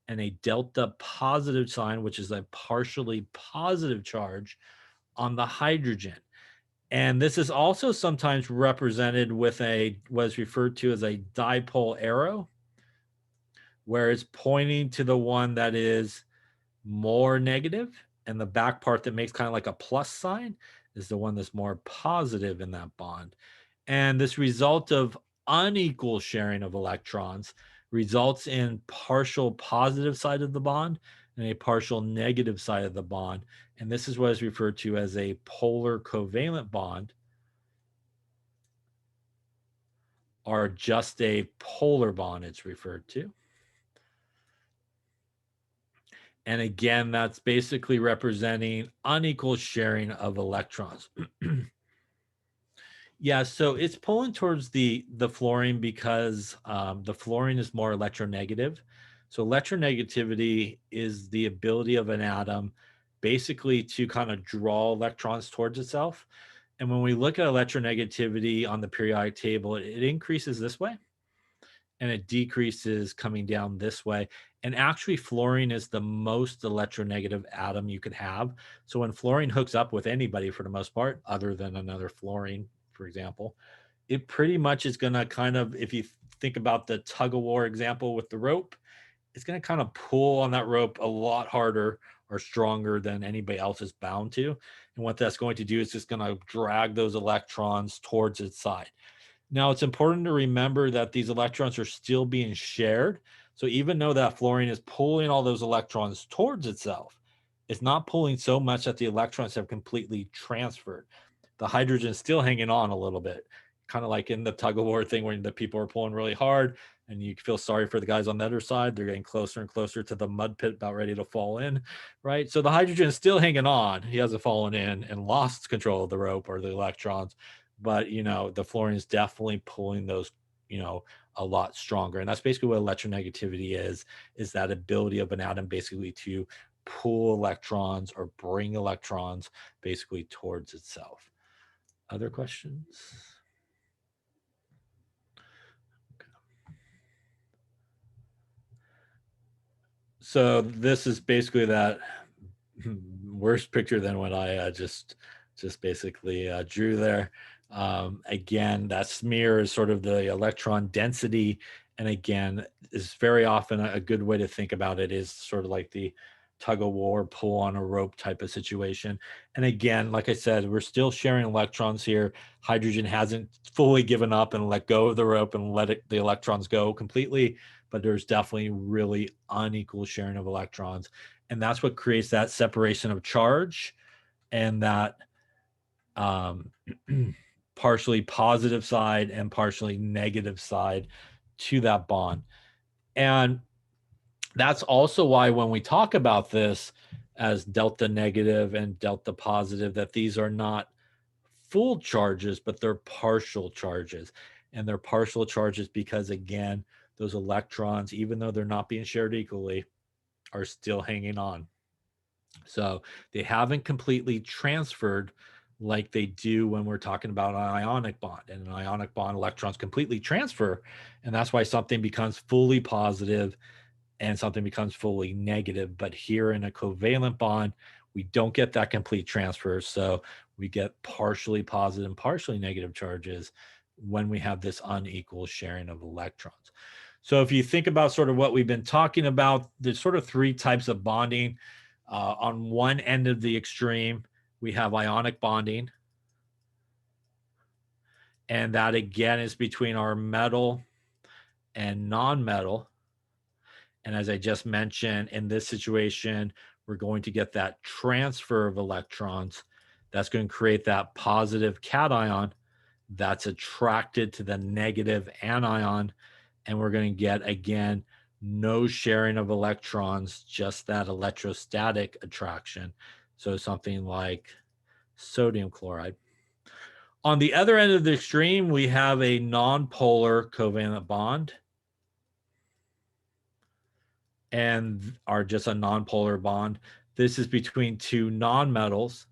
and a delta positive sign, which is a partially positive charge on the hydrogen. And this is also sometimes represented with what is referred to as a dipole arrow, where it's pointing to the one that is more negative, and the back part that makes kind of like a plus sign is the one that's more positive in that bond. And this result of unequal sharing of electrons results in partial positive side of the bond and a partial negative side of the bond. And this is what is referred to as a polar covalent bond, or just a polar bond, it's referred to. And again, that's basically representing unequal sharing of electrons. Yeah, so it's pulling towards the fluorine because the fluorine is more electronegative. So electronegativity is the ability of an atom basically to kind of draw electrons towards itself. And when we look at electronegativity on the periodic table, it increases this way. and it decreases coming down this way. And actually, fluorine is the most electronegative atom you could have. So when fluorine hooks up with anybody, for the most part, other than another fluorine, for example, it pretty much is going to kind of, if you think about the tug of war example with the rope, it's going to kind of pull on that rope a lot harder or stronger than anybody else is bound to. And what that's going to do is just going to drag those electrons towards its side. Now, it's important to remember that these electrons are still being shared. So even though that fluorine is pulling all those electrons towards itself, it's not pulling so much that the electrons have completely transferred. The hydrogen is still hanging on a little bit, kind of like in the tug of war thing when the people are pulling really hard and you feel sorry for the guys on the other side. They're getting closer and closer to the mud pit about ready to fall in, right? So the hydrogen is still hanging on. He hasn't fallen in and lost control of the rope or the electrons, but the fluorine is definitely pulling those, a lot stronger. And that's basically what electronegativity is that ability of an atom basically to pull electrons or bring electrons basically towards itself. Other questions? So this is basically that worse picture than what I just basically drew there. Again, that smear is sort of the electron density, and again, is very often a good way to think about it is sort of like the tug of war, pull on a rope type of situation. And again, like I said, we're still sharing electrons here. Hydrogen hasn't fully given up and let go of the rope and the electrons go completely, but there's definitely really unequal sharing of electrons. And that's what creates that separation of charge and that partially positive side and partially negative side to that bond. And that's also why when we talk about this as delta negative and delta positive, that these are not full charges, but they're partial charges. And they're partial charges because, again, those electrons, even though they're not being shared equally, are still hanging on. So they haven't completely transferred like they do when we're talking about an ionic bond. And an ionic bond, electrons completely transfer. And that's why something becomes fully positive and something becomes fully negative. But here in a covalent bond, we don't get that complete transfer. So we get partially positive and partially negative charges when we have this unequal sharing of electrons. So if you think about sort of what we've been talking about, there's sort of three types of bonding. On one end of the extreme, we have ionic bonding. And that again is between our metal and non-metal. And as I just mentioned, in this situation, we're going to get that transfer of electrons. That's going to create that positive cation that's attracted to the negative anion. And we're going to get, again, no sharing of electrons, just that electrostatic attraction. So something like sodium chloride. On the other end of the extreme, we have a nonpolar covalent bond and are just a nonpolar bond. This is between two nonmetals.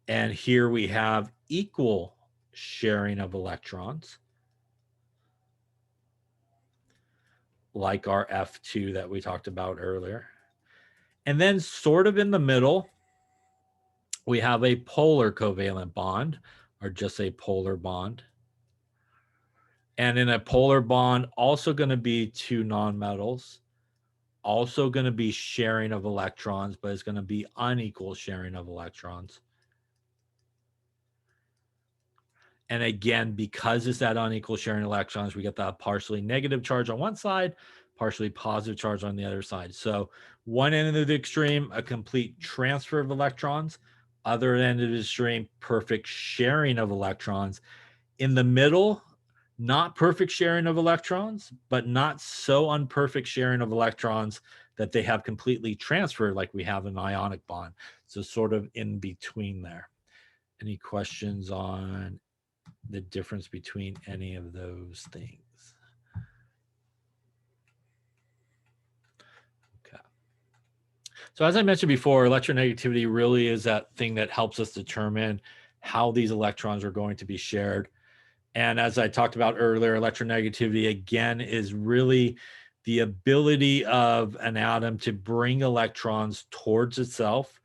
And here we have equal sharing of electrons, like our F2 that we talked about earlier. And then sort of in the middle, we have a polar covalent bond, or just a polar bond. And in a polar bond, also going to be two nonmetals, also going to be sharing of electrons, but it's going to be unequal sharing of electrons. And again, because it's that unequal sharing of electrons, we get that partially negative charge on one side, partially positive charge on the other side. So one end of the extreme, a complete transfer of electrons. Other end of the extreme, perfect sharing of electrons. In the middle, not perfect sharing of electrons, but not so unperfect sharing of electrons that they have completely transferred like we have an ionic bond. So sort of in between there. Any questions on the difference between any of those things? Okay. So as I mentioned before, electronegativity really is that thing that helps us determine how these electrons are going to be shared. And as I talked about earlier, electronegativity again is really the ability of an atom to bring electrons towards itself.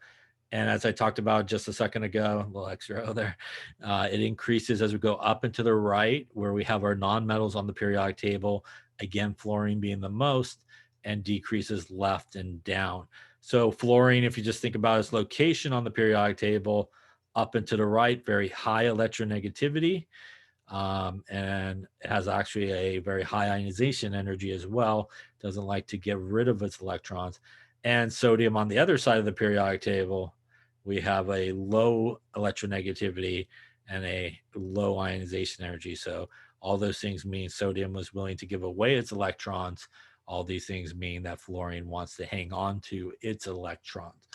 And as I talked about just a second ago, a little extra there, it increases as we go up and to the right, where we have our nonmetals on the periodic table, again, fluorine being the most, and decreases left and down. So fluorine, if you just think about its location on the periodic table, up and to the right, very high electronegativity, and it has actually a very high ionization energy as well. Doesn't like to get rid of its electrons. And sodium on the other side of the periodic table, we have a low electronegativity and a low ionization energy. So all those things mean sodium was willing to give away its electrons. All these things mean that fluorine wants to hang on to its electrons.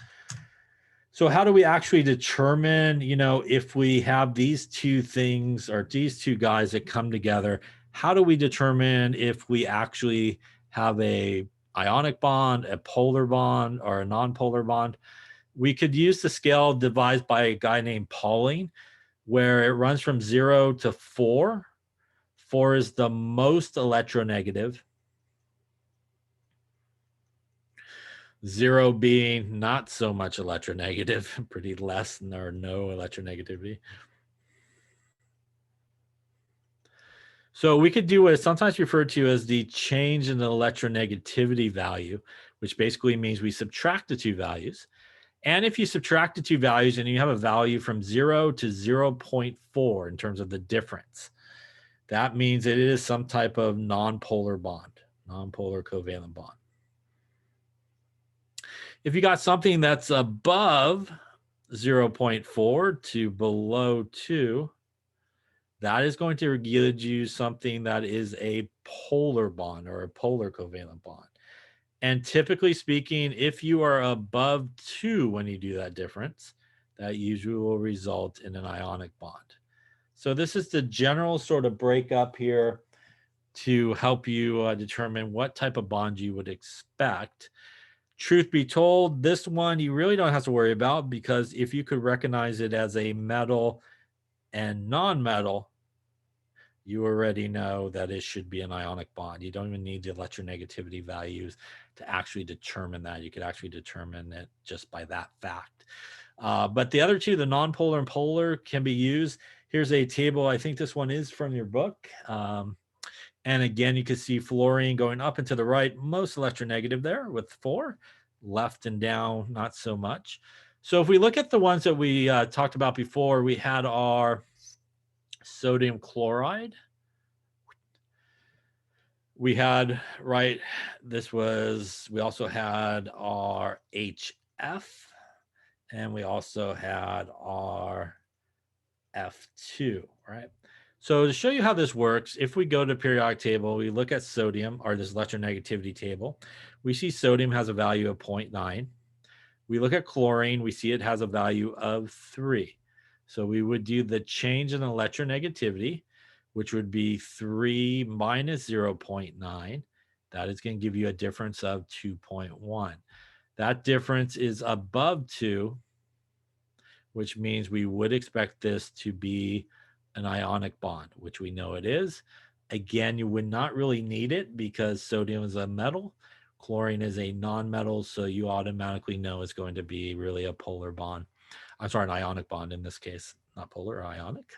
So how do we actually determine, if we have these two things or these two guys that come together, how do we determine if we actually have a ionic bond, a polar bond, or a non-polar bond? We could use the scale devised by a guy named Pauling, where it runs from 0 to 4. 4 is the most electronegative, 0 being not so much electronegative, pretty less or no electronegativity. So we could do what is sometimes referred to as the change in the electronegativity value, which basically means we subtract the two values. And if you subtract the two values and you have a value from 0 to 0.4 in terms of the difference, that means it is some type of nonpolar bond, nonpolar covalent bond. If you got something that's above 0.4 to below 2, that is going to give you something that is a polar bond or a polar covalent bond. And typically speaking, if you are above 2 when you do that difference, that usually will result in an ionic bond. So this is the general sort of breakup here to help you determine what type of bond you would expect. Truth be told, this one you really don't have to worry about, because if you could recognize it as a metal and non-metal, you already know that it should be an ionic bond. You don't even need the electronegativity values to actually determine that. You could actually determine it just by that fact. But the other two, the nonpolar and polar, can be used. Here's a table. I think this one is from your book. And again, you can see fluorine going up and to the right, most electronegative there with 4, left and down, not so much. So if we look at the ones that we talked about before, we had our sodium chloride. We had, right, we also had our HF, and we also had our F2, right? So to show you how this works, if we go to periodic table, we look at sodium, or this electronegativity table, we see sodium has a value of 0.9. We look at chlorine, we see it has a value of 3. So we would do the change in electronegativity, which would be 3 minus 0.9. That is going to give you a difference of 2.1. That difference is above 2, which means we would expect this to be an ionic bond, which we know it is. Again, you would not really need it because sodium is a metal, chlorine is a non-metal, so you automatically know it's going to be really a polar bond. I'm sorry, an ionic bond in this case, not polar, ionic.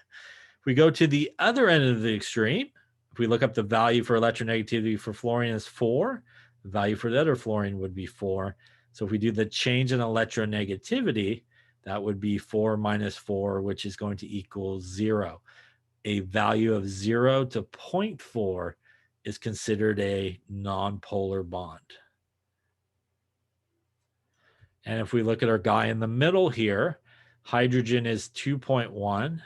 If we go to the other end of the extreme, if we look up the value for electronegativity for fluorine is 4, the value for the other fluorine would be 4. So if we do the change in electronegativity, that would be 4 minus 4, which is going to equal 0. A value of 0 to 0.4 is considered a nonpolar bond. And if we look at our guy in the middle here, hydrogen is 2.1,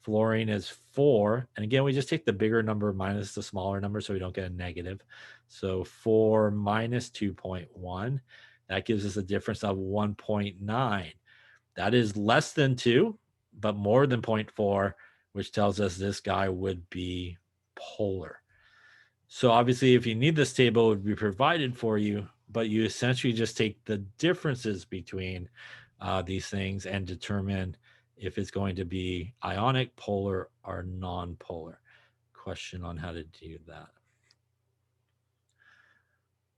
fluorine is 4. And again, we just take the bigger number minus the smaller number so we don't get a negative. So 4 minus 2.1, that gives us a difference of 1.9. That is less than 2, but more than 0.4, which tells us this guy would be polar. So obviously, if you need this table, it would be provided for you, but you essentially just take the differences between these things and determine if it's going to be ionic, polar, or non-polar. Question on how to do that.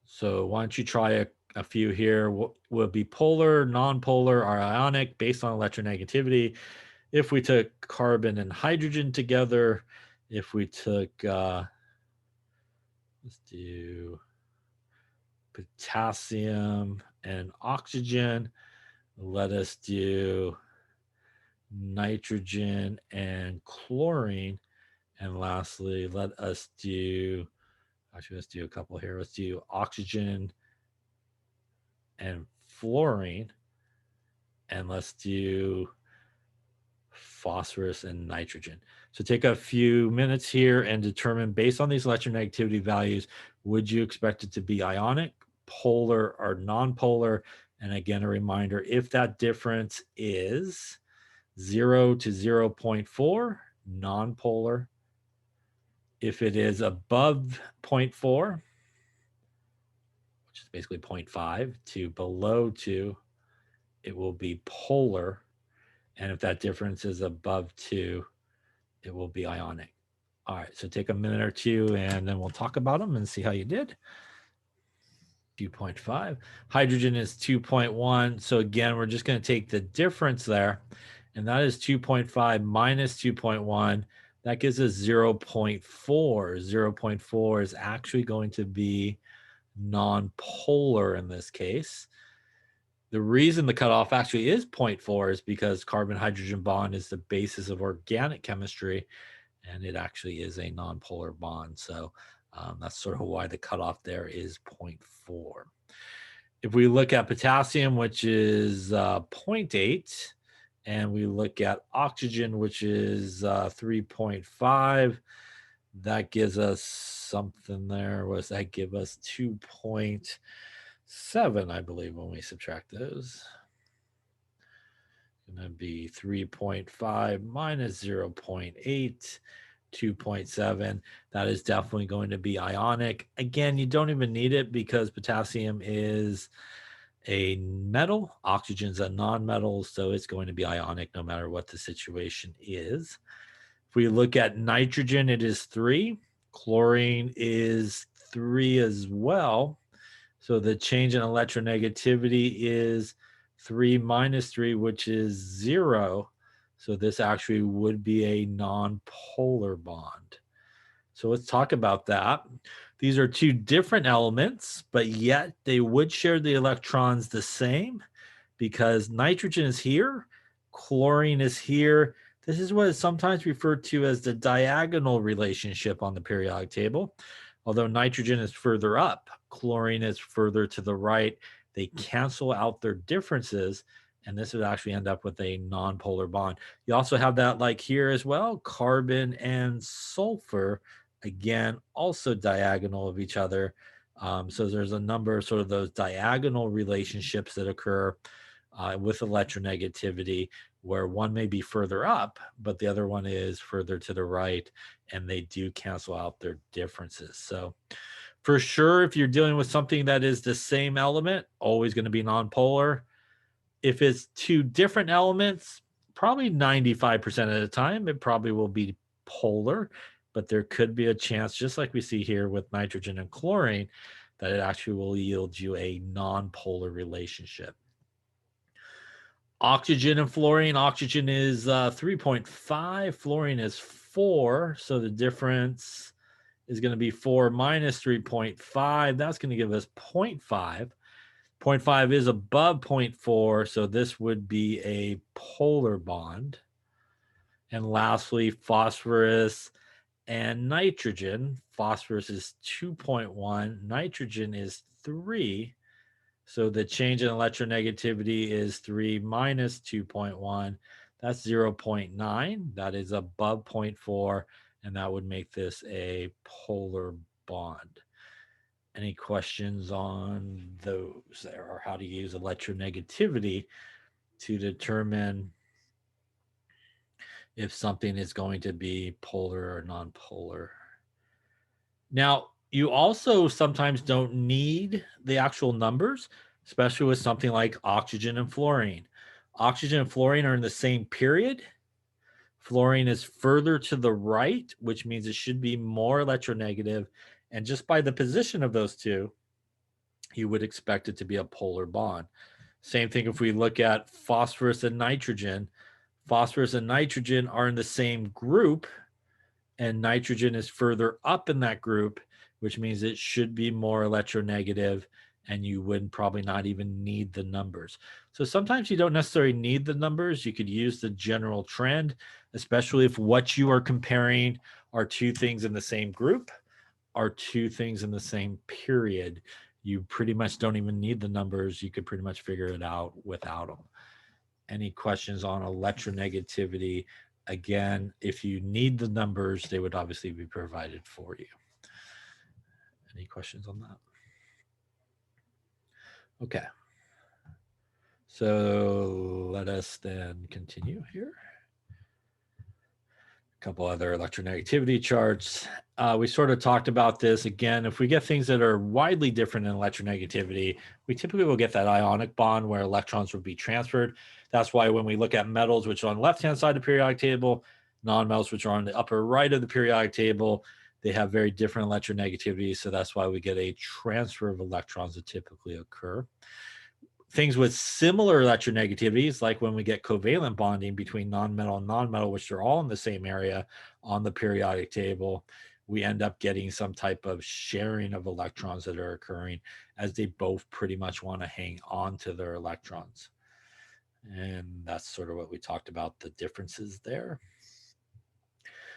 So why don't you try a few here? Will be polar, non-polar, or ionic based on electronegativity. If we took carbon and hydrogen together, if we took, let's do potassium and oxygen, let us do nitrogen and chlorine. And lastly, let us do, actually, let's do a couple here. Let's do oxygen and fluorine. And let's do phosphorus and nitrogen. So take a few minutes here and determine, based on these electronegativity values, would you expect it to be ionic, polar, or non-polar? And again, a reminder, if that difference is 0 to 0.4, non-polar. If it is above 0.4, which is basically 0.5, to below 2, it will be polar. And if that difference is above 2, it will be ionic. All right, so take a minute or two and then we'll talk about them and see how you did. 2.5. Hydrogen is 2.1. So again, we're just going to take the difference there, and that is 2.5 minus 2.1. That gives us 0.4. 0.4 is actually going to be non-polar in this case. The reason the cutoff actually is 0.4 is because carbon-hydrogen bond is the basis of organic chemistry, and it actually is a non-polar bond. So that's sort of why the cutoff there is 0.4. If we look at potassium, which is 0.8, and we look at oxygen, which is 3.5, that gives us something there. What does that give us? 2.7, I believe, when we subtract those. Going to be 3.5 minus 0.8. 2.7. That is definitely going to be ionic. Again, you don't even need it because potassium is a metal, oxygen's a non-metal, so it's going to be ionic no matter what the situation is. If we look at nitrogen, it is 3. Chlorine is 3 as well. So the change in electronegativity is 3 minus 3, which is 0. So this actually would be a non-polar bond. So let's talk about that. These are two different elements, but yet they would share the electrons the same because nitrogen is here, chlorine is here. This is what is sometimes referred to as the diagonal relationship on the periodic table. Although nitrogen is further up, chlorine is further to the right. They cancel out their differences, and this would actually end up with a non-polar bond. You also have that like here as well, carbon and sulfur, again, also diagonal of each other. So there's a number of sort of those diagonal relationships that occur with electronegativity, where one may be further up, but the other one is further to the right, and they do cancel out their differences. So for sure, if you're dealing with something that is the same element, always going to be nonpolar. If it's two different elements, probably 95% of the time, it probably will be polar, but there could be a chance, just like we see here with nitrogen and chlorine, that it actually will yield you a non-polar relationship. Oxygen and fluorine. Oxygen is 3.5. Fluorine is 4. So the difference is going to be 4 minus 3.5. That's going to give us 0.5. 0.5 is above 0.4. So this would be a polar bond. And lastly, phosphorus and nitrogen. Phosphorus is 2.1. Nitrogen is 3. So the change in electronegativity is 3 minus 2.1. That's 0.9. That is above 0.4, and that would make this a polar bond. Any questions on those there, or how to use electronegativity to determine if something is going to be polar or non-polar? Now, you also sometimes don't need the actual numbers, especially with something like oxygen and fluorine. Oxygen and fluorine are in the same period. Fluorine is further to the right, which means it should be more electronegative. And just by the position of those two, you would expect it to be a polar bond. Same thing if we look at phosphorus and nitrogen. Phosphorus and nitrogen are in the same group, and nitrogen is further up in that group, which means it should be more electronegative, and you would probably not even need the numbers. So sometimes you don't necessarily need the numbers. You could use the general trend, especially if what you are comparing are two things in the same group, are two things in the same period. You pretty much don't even need the numbers. You could pretty much figure it out without them. Any questions on electronegativity? Again, if you need the numbers, they would obviously be provided for you. Any questions on that? Okay. So let us then continue here. A couple other electronegativity charts. We sort of talked about this again. If we get things that are widely different in electronegativity, we typically will get that ionic bond where electrons will be transferred. That's why when we look at metals, which are on the left-hand side of the periodic table, non-metals, which are on the upper right of the periodic table, they have very different electronegativity. So that's why we get a transfer of electrons that typically occur. Things with similar electronegativities, like when we get covalent bonding between non-metal and non-metal, which are all in the same area on the periodic table, we end up getting some type of sharing of electrons that are occurring as they both pretty much want to hang on to their electrons. And that's sort of what we talked about, the differences there.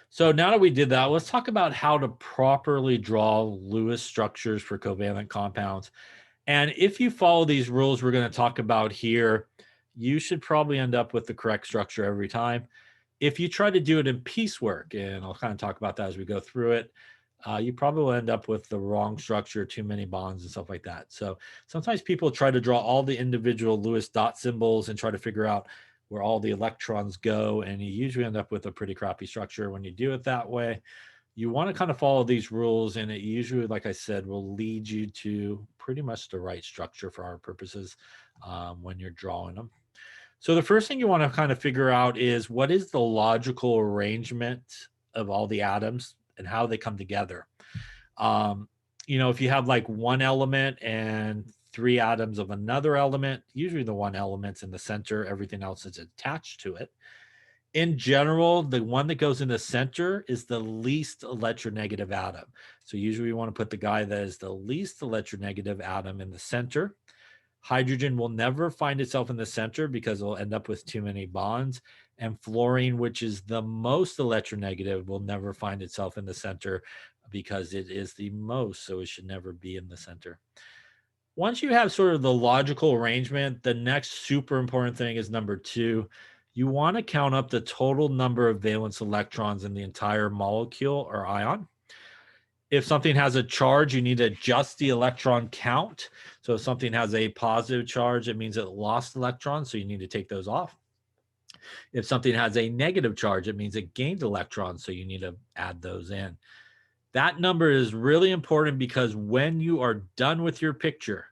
So now that we did that, let's talk about how to properly draw Lewis structures for covalent compounds. And if you follow these rules we're going to talk about here, you should probably end up with the correct structure every time. If you try to do it in piecework, and I'll kind of talk about that as we go through it, you probably will end up with the wrong structure, too many bonds and stuff like that. So sometimes people try to draw all the individual Lewis dot symbols and try to figure out where all the electrons go, and you usually end up with a pretty crappy structure when you do it that way. You want to kind of follow these rules, and it usually, like I said, will lead you to pretty much the right structure for our purposes when you're drawing them. So the first thing you want to kind of figure out is what is the logical arrangement of all the atoms and how they come together. Um, if you have like one element and three atoms of another element, usually the one element's in the center, everything else is attached to it. In general, the one that goes in the center is the least electronegative atom. So usually we want to put the guy that is the least electronegative atom in the center. Hydrogen will never find itself in the center because it'll end up with too many bonds. And fluorine, which is the most electronegative, will never find itself in the center because it is the most, so it should never be in the center. Once you have sort of the logical arrangement, the next super important thing is number two. You want to count up the total number of valence electrons in the entire molecule or ion. If something has a charge, you need to adjust the electron count. So if something has a positive charge, it means it lost electrons, so you need to take those off. If something has a negative charge, it means it gained electrons, so you need to add those in. That number is really important because when you are done with your picture,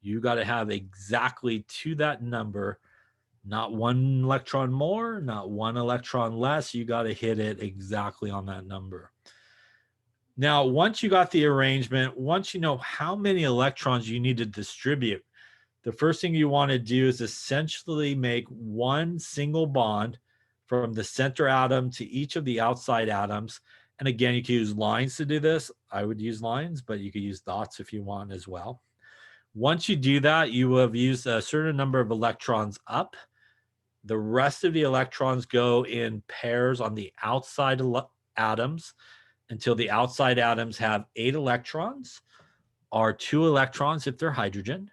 you got to have exactly to that number, not one electron more, not one electron less. You got to hit it exactly on that number. Now, once you got the arrangement, once you know how many electrons you need to distribute, the first thing you want to do is essentially make one single bond from the center atom to each of the outside atoms. And again, you can use lines to do this. I would use lines, but you could use dots if you want as well. Once you do that, you will have used a certain number of electrons up. The rest of the electrons go in pairs on the outside atoms until the outside atoms have 8 electrons or 2 electrons if they're hydrogen.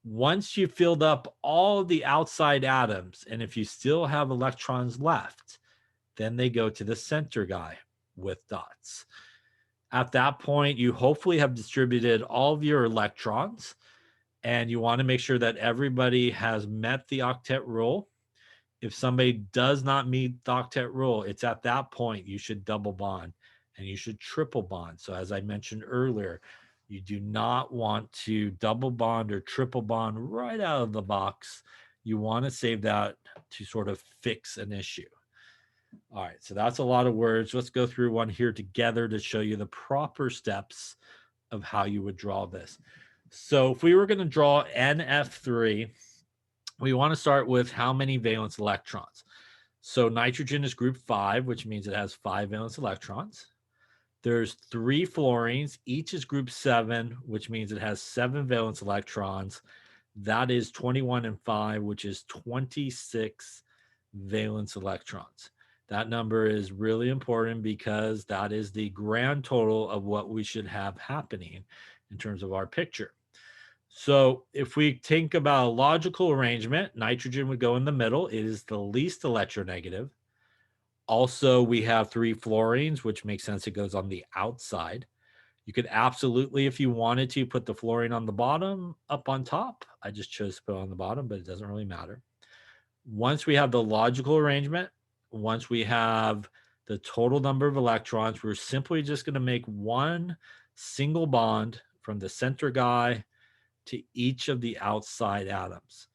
Once you filled up all the outside atoms, and if you still have electrons left, then they go to the center guy with dots. At that point, you hopefully have distributed all of your electrons, and you want to make sure that everybody has met the octet rule. If somebody does not meet the octet rule, it's at that point you should double bond and you should triple bond. So as I mentioned earlier, you do not want to double bond or triple bond right out of the box. You want to save that to sort of fix an issue. All right, so that's a lot of words. Let's go through one here together to show you the proper steps of how you would draw this. So if we were going to draw NF3, we want to start with how many valence electrons. So nitrogen is group 5, which means it has 5 valence electrons. There's 3 fluorines, each is group 7, which means it has 7 valence electrons. That is 21 and 5, which is 26 valence electrons. That number is really important because that is the grand total of what we should have happening in terms of our picture. So if we think about a logical arrangement, nitrogen would go in the middle. It is the least electronegative. Also, we have 3 fluorines, which makes sense. It goes on the outside. You could absolutely, if you wanted to, put the fluorine on the bottom, up on top. I just chose to put it on the bottom, but it doesn't really matter. Once we have the logical arrangement, once we have the total number of electrons, we're simply just going to make one single bond from the center guy to each of the outside atoms.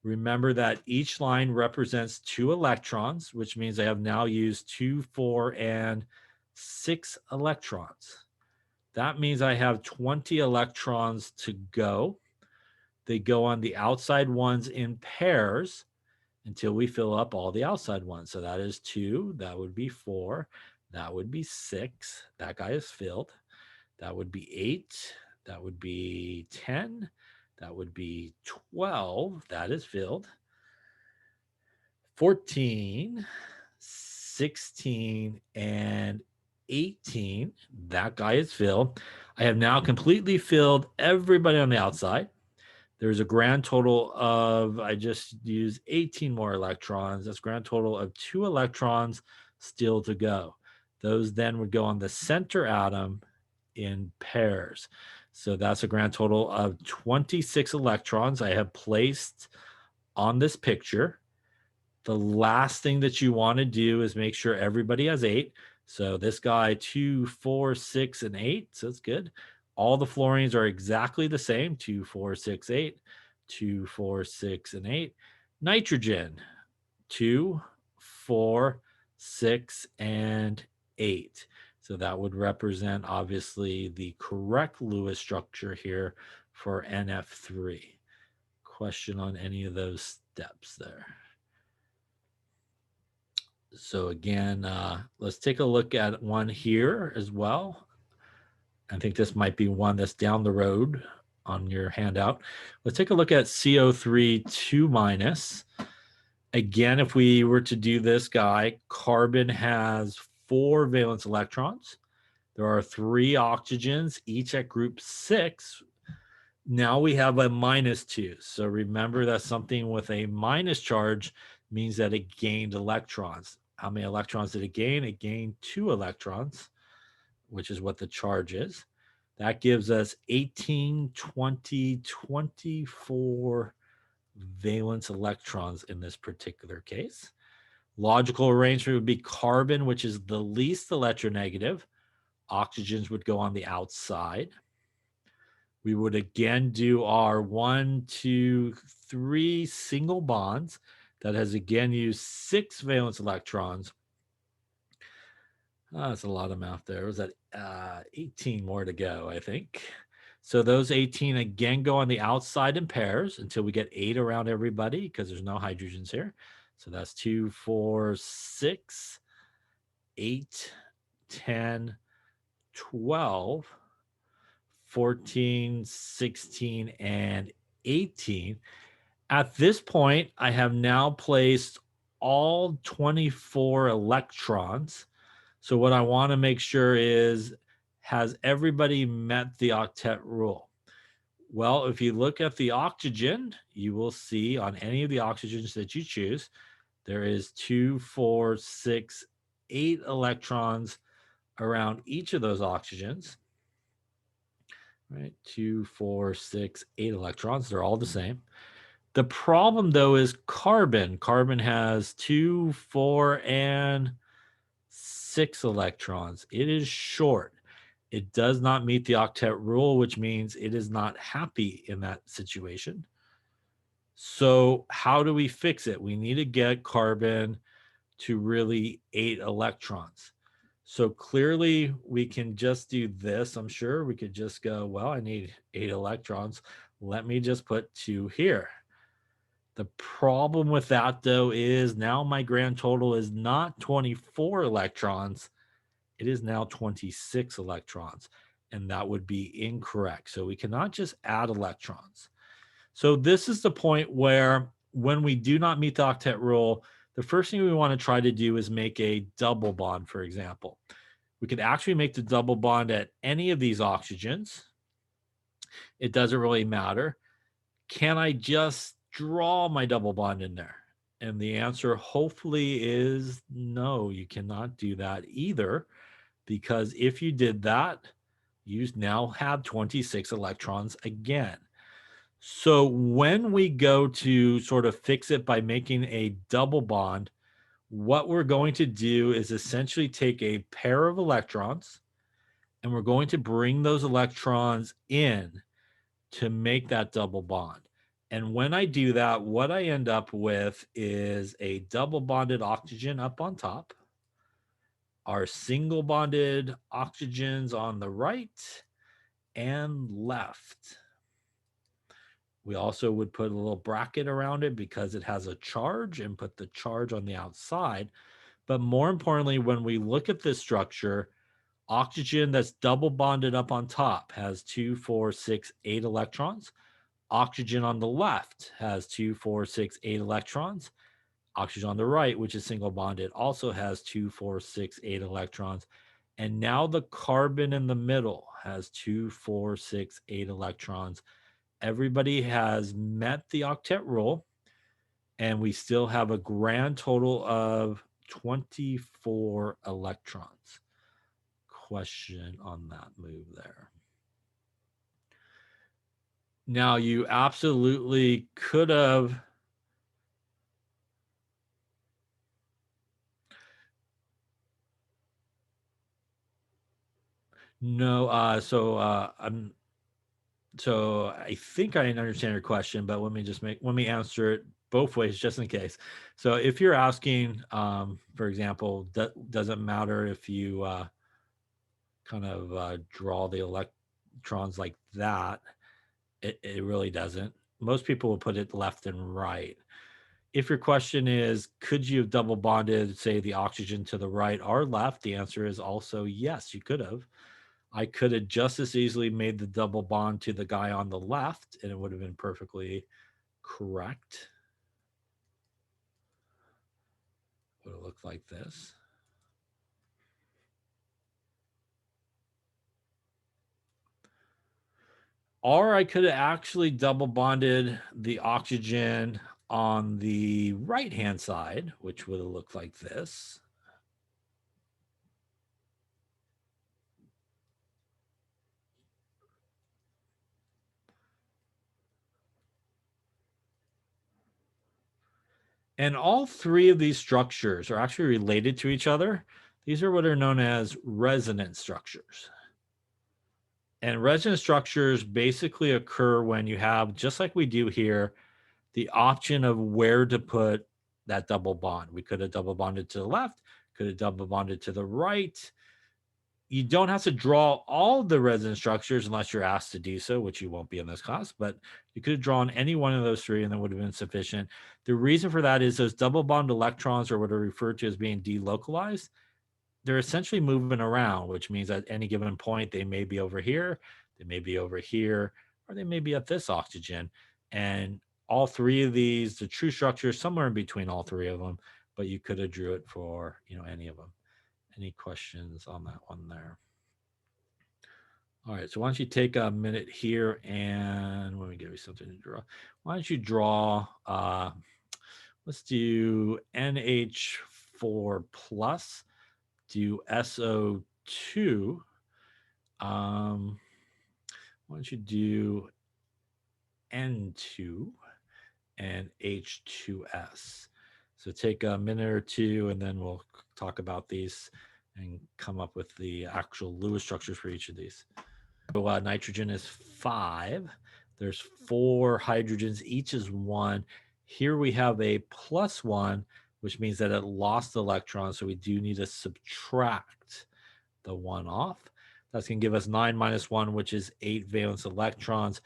Remember that each line represents 2 electrons, which means I have now used 2, 4, and 6 electrons. That means I have 20 electrons to go. They go on the outside ones in pairs until we fill up all the outside ones. So that is 2, that would be 4, that would be 6. That guy is filled. That would be 8, that would be 10, that would be 12, that is filled. 14, 16, and 18, that guy is filled. I have now completely filled everybody on the outside. There's a grand total of, I just used 18 more electrons. That's a grand total of 2 electrons still to go. Those then would go on the center atom in pairs. So that's a grand total of 26 electrons I have placed on this picture. The last thing that you want to do is make sure everybody has 8. So this guy, 2, 4, 6, and 8. So it's good. All the fluorines are exactly the same, 2, 4, 6, 8, 2, 4, 6, and 8. Nitrogen, 2, 4, 6, and 8. So that would represent, obviously, the correct Lewis structure here for NF3. Question on any of those steps there? So again, let's take a look at one here as well. I think this might be one that's down the road on your handout. Let's take a look at CO3 2 minus. Again, if we were to do this guy, carbon has 4 valence electrons. There are 3 oxygens, each at group 6. Now we have a -2. So remember that something with a minus charge means that it gained electrons. How many electrons did it gain? It gained 2 electrons, which is what the charge is. That gives us 18, 20, 24 valence electrons in this particular case. Logical arrangement would be carbon, which is the least electronegative. Oxygens would go on the outside. We would again do our 1, 2, 3 single bonds that has again used 6 valence electrons. That's a lot of math there. Was that 18 more to go, I think. So those 18 again go on the outside in pairs until we get 8 around everybody because there's no hydrogens here. So that's 2, 4, 6, 8, 10, 12, 14, 16, and 18. At this point, I have now placed all 24 electrons. So what I want to make sure is, has everybody met the octet rule? Well, if you look at the oxygen, you will see on any of the oxygens that you choose, there is 2, 4, 6, 8 electrons around each of those oxygens. Right, 2, 4, 6, 8 electrons. They're all the same. The problem, though, is carbon. Carbon has 2, 4, and 6 electrons. It is short. It does not meet the octet rule, which means it is not happy in that situation. So how do we fix it? We need to get carbon to really 8 electrons. So clearly we can just do this. I'm sure we could just go, well, I need 8 electrons. Let me just put 2 here. The problem with that though is now my grand total is not 24 electrons. It is now 26 electrons. And that would be incorrect. So we cannot just add electrons. So this is the point where when we do not meet the octet rule, the first thing we want to try to do is make a double bond, for example. We could actually make the double bond at any of these oxygens. It doesn't really matter. Can I just draw my double bond in there? And the answer hopefully is no, you cannot do that either, because if you did that, you now have 26 electrons again. So when we go to sort of fix it by making a double bond, what we're going to do is essentially take a pair of electrons and we're going to bring those electrons in to make that double bond. And when I do that, what I end up with is a double bonded oxygen up on top, our single bonded oxygens on the right and left. We also would put a little bracket around it because it has a charge and put the charge on the outside. But more importantly, when we look at this structure, oxygen that's double bonded up on top has 2, 4, 6, 8 electrons. Oxygen on the left has 2, 4, 6, 8 electrons. Oxygen on the right, which is single bonded, also has 2, 4, 6, 8 electrons. And now the carbon in the middle has 2, 4, 6, 8 electrons. Everybody has met the octet rule, and we still have a grand total of 24 electrons. Question on that move there. Now, you absolutely could have. No, so I think I understand your question, but let me answer it both ways just in case. So if you're asking, for example, doesn't matter if you kind of draw the electrons like that, it really doesn't. Most people will put it left and right. If your question is, could you have double bonded, say, the oxygen to the right or left? The answer is also yes, you could have. I could have just as easily made the double bond to the guy on the left, and it would have been perfectly correct. Would have looked like this. Or I could have actually double bonded the oxygen on the right-hand side, which would have looked like this. And all three of these structures are actually related to each other. These are what are known as resonance structures. And resonance structures basically occur when you have, just like we do here, the option of where to put that double bond. We could have double bonded to the left, could have double bonded to the right. You don't have to draw all the resonance structures unless you're asked to do so, which you won't be in this class, but you could have drawn any one of those three and that would have been sufficient. The reason for that is those double bond electrons, or what are referred to as being delocalized, they're essentially moving around, which means at any given point, they may be over here, they may be over here, or they may be at this oxygen. And all three of these, the true structure is somewhere in between all three of them, but you could have drew it for, any of them. Any questions on that one there? All right, so why don't you take a minute here and let me give you something to draw. Why don't you draw, let's do NH4 plus, do SO2. Why don't you do N2 and H2S? So take a minute or two, and then we'll talk about these and come up with the actual Lewis structures for each of these. So nitrogen is 5. There's 4 hydrogens, each is 1. Here we have a +1, which means that it lost electrons, so we do need to subtract the 1 off. That's going to give us 9 minus 1, which is 8 valence electrons.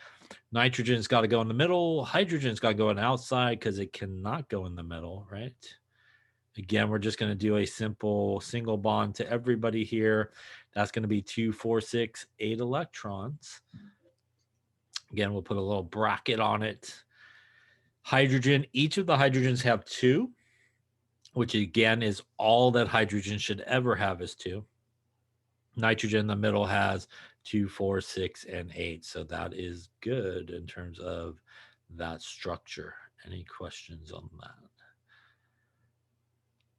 Nitrogen's got to go in the middle. Hydrogen's got to go on the outside because it cannot go in the middle, right? Again, we're just going to do a simple single bond to everybody here. That's going to be 2, 4, 6, 8 electrons. Again, we'll put a little bracket on it. Hydrogen, each of the hydrogens have 2, which again is all that hydrogen should ever have is 2. Nitrogen in the middle has 2, 4, 6, and 8. So that is good in terms of that structure. Any questions on that?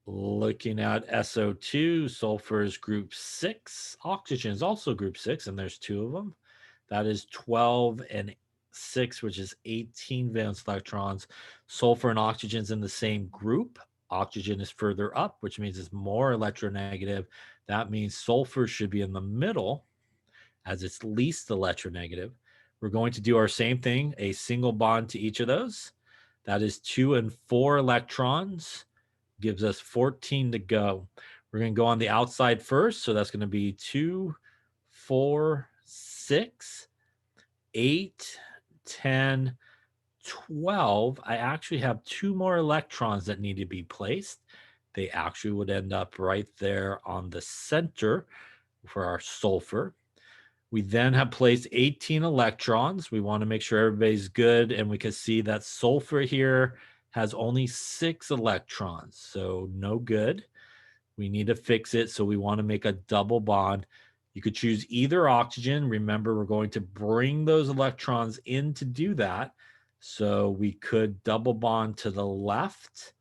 Looking at SO2, sulfur is group 6. Oxygen is also group 6, and there's 2 of them. That is 12 and 6, which is 18 valence electrons. Sulfur and oxygen is in the same group. Oxygen is further up, which means it's more electronegative. That means sulfur should be in the middle as it's least electronegative. We're going to do our same thing, a single bond to each of those. That is 2 and 4 electrons, gives us 14 to go. We're going to go on the outside first. So that's going to be 2, 4, 6, 8, 10, 12. I actually have 2 more electrons that need to be placed. They actually would end up right there on the center for our sulfur. We then have placed 18 electrons. We want to make sure everybody's good. And we can see that sulfur here has only 6 electrons. So no good. We need to fix it. So we want to make a double bond. You could choose either oxygen. Remember, we're going to bring those electrons in to do that. So we could double bond to the left,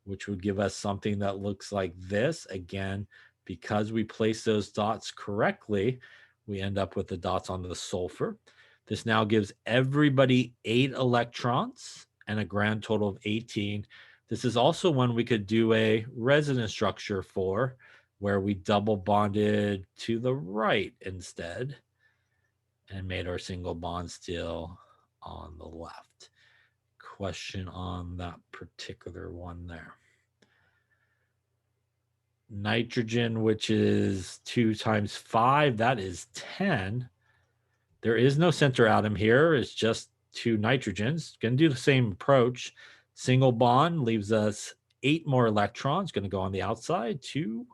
which would give us something that looks like this. Again, because we place those dots correctly, we end up with the dots on the sulfur. This now gives everybody 8 electrons and a grand total of 18. This is also one we could do a resonance structure for, where we double bonded to the right instead and made our single bond still on the left. Question on that particular one there. Nitrogen, which is 2 times 5, that is 10. There is no center atom here. It's just 2 nitrogens. Going to do the same approach. Single bond leaves us 8 more electrons. Going to go on the outside. 2,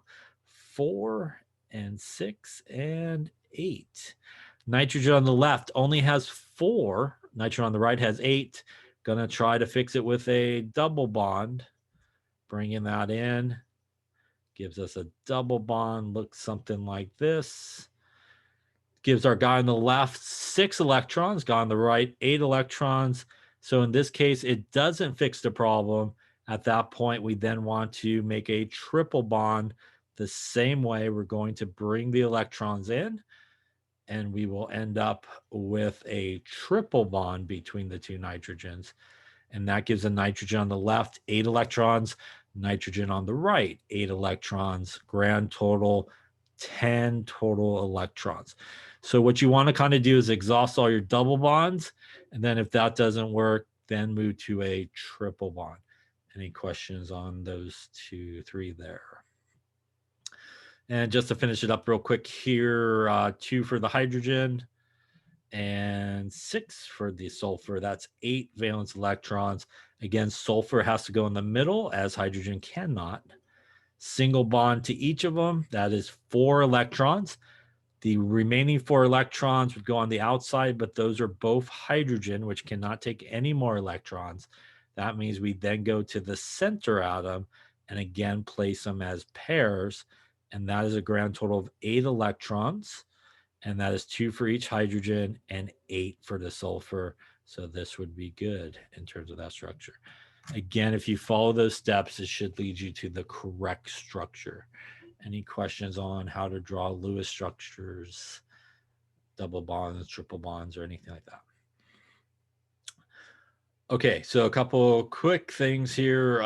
4, and 6, and 8. Nitrogen on the left only has 4. Nitrogen on the right has 8. Going to try to fix it with a double bond. Bringing that in. Gives us a double bond. Looks something like this. Gives our guy on the left 6 electrons, guy on the right 8 electrons. So in this case, it doesn't fix the problem. At that point, we then want to make a triple bond the same way. We're going to bring the electrons in, and we will end up with a triple bond between the 2 nitrogens. And that gives a nitrogen on the left 8 electrons, nitrogen on the right 8 electrons, grand total 10 total electrons. So what you want to kind of do is exhaust all your double bonds, and then if that doesn't work, then move to a triple bond. Any questions on those 2, 3 there? And just to finish it up real quick here, 2 for the hydrogen and 6 for the sulfur. That's 8 valence electrons. Again, sulfur has to go in the middle as hydrogen cannot. Single bond to each of them. That is 4 electrons. The remaining 4 electrons would go on the outside, but those are both hydrogen, which cannot take any more electrons. That means we then go to the center atom and again place them as pairs. And that is a grand total of 8 electrons. And that is 2 for each hydrogen and 8 for the sulfur. So this would be good in terms of that structure. Again, if you follow those steps, it should lead you to the correct structure. Any questions on how to draw Lewis structures, double bonds, triple bonds, or anything like that? Okay, so a couple quick things here.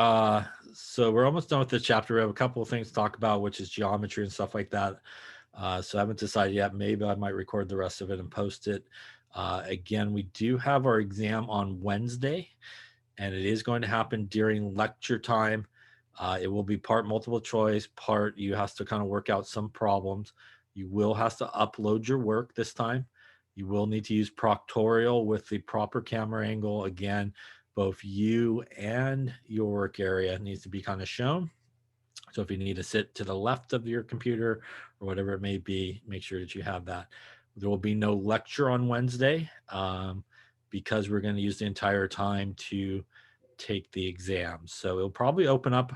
So we're almost done with the chapter. We have a couple of things to talk about, which is geometry and stuff like that. So I haven't decided yet. Maybe I might record the rest of it and post it. Again, we do have our exam on Wednesday, and it is going to happen during lecture time. It will be part multiple choice, part you have to kind of work out some problems. You will have to upload your work this time. You will need to use Proctorial with the proper camera angle. Again, both you and your work area needs to be kind of shown. So if you need to sit to the left of your computer or whatever it may be, make sure that you have that. There will be no lecture on Wednesday because we're going to use the entire time to take the exams. So it'll probably open up.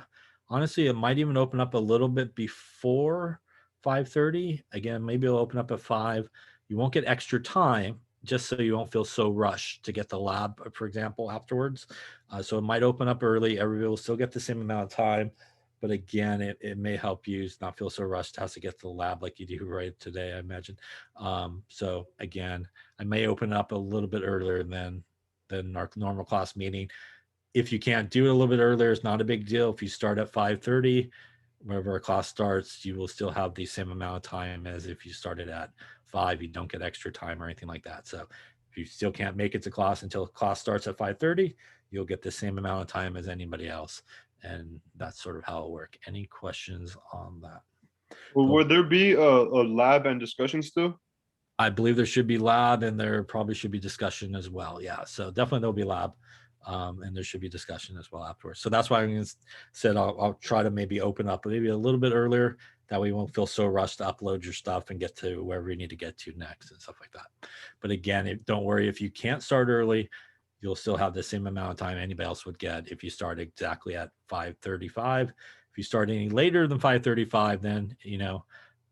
Honestly, it might even open up a little bit before 5:30. Again, maybe it'll open up at 5. You won't get extra time just so you won't feel so rushed to get the lab, for example, afterwards. So it might open up early. Everybody will still get the same amount of time, but again, it may help you not feel so rushed has to get to the lab like you do right today, I imagine. So again, I may open up a little bit earlier than our normal class meeting. If you can't do it a little bit earlier, it's not a big deal. If you start at 5:30, whenever our class starts, you will still have the same amount of time as if you started at 5. You don't get extra time or anything like that. So if you still can't make it to class until class starts at 5:30, you'll get the same amount of time as anybody else. And that's sort of how it'll work. Any questions on that? Well, But would there be a lab and discussion still? I believe there should be lab and there probably should be discussion as well. Yeah. So definitely there'll be lab. And there should be discussion as well afterwards. So that's why I said I'll try to maybe open up maybe a little bit earlier. That way you won't feel so rushed to upload your stuff and get to wherever you need to get to next and stuff like that. But again, don't worry if you can't start early, you'll still have the same amount of time anybody else would get if you start exactly at 5:35. If you start any later than 5:35, then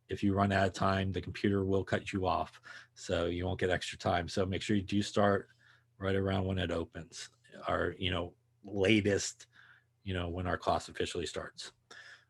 if you run out of time, the computer will cut you off. So you won't get extra time. So make sure you do start right around when it opens or, latest, when our class officially starts.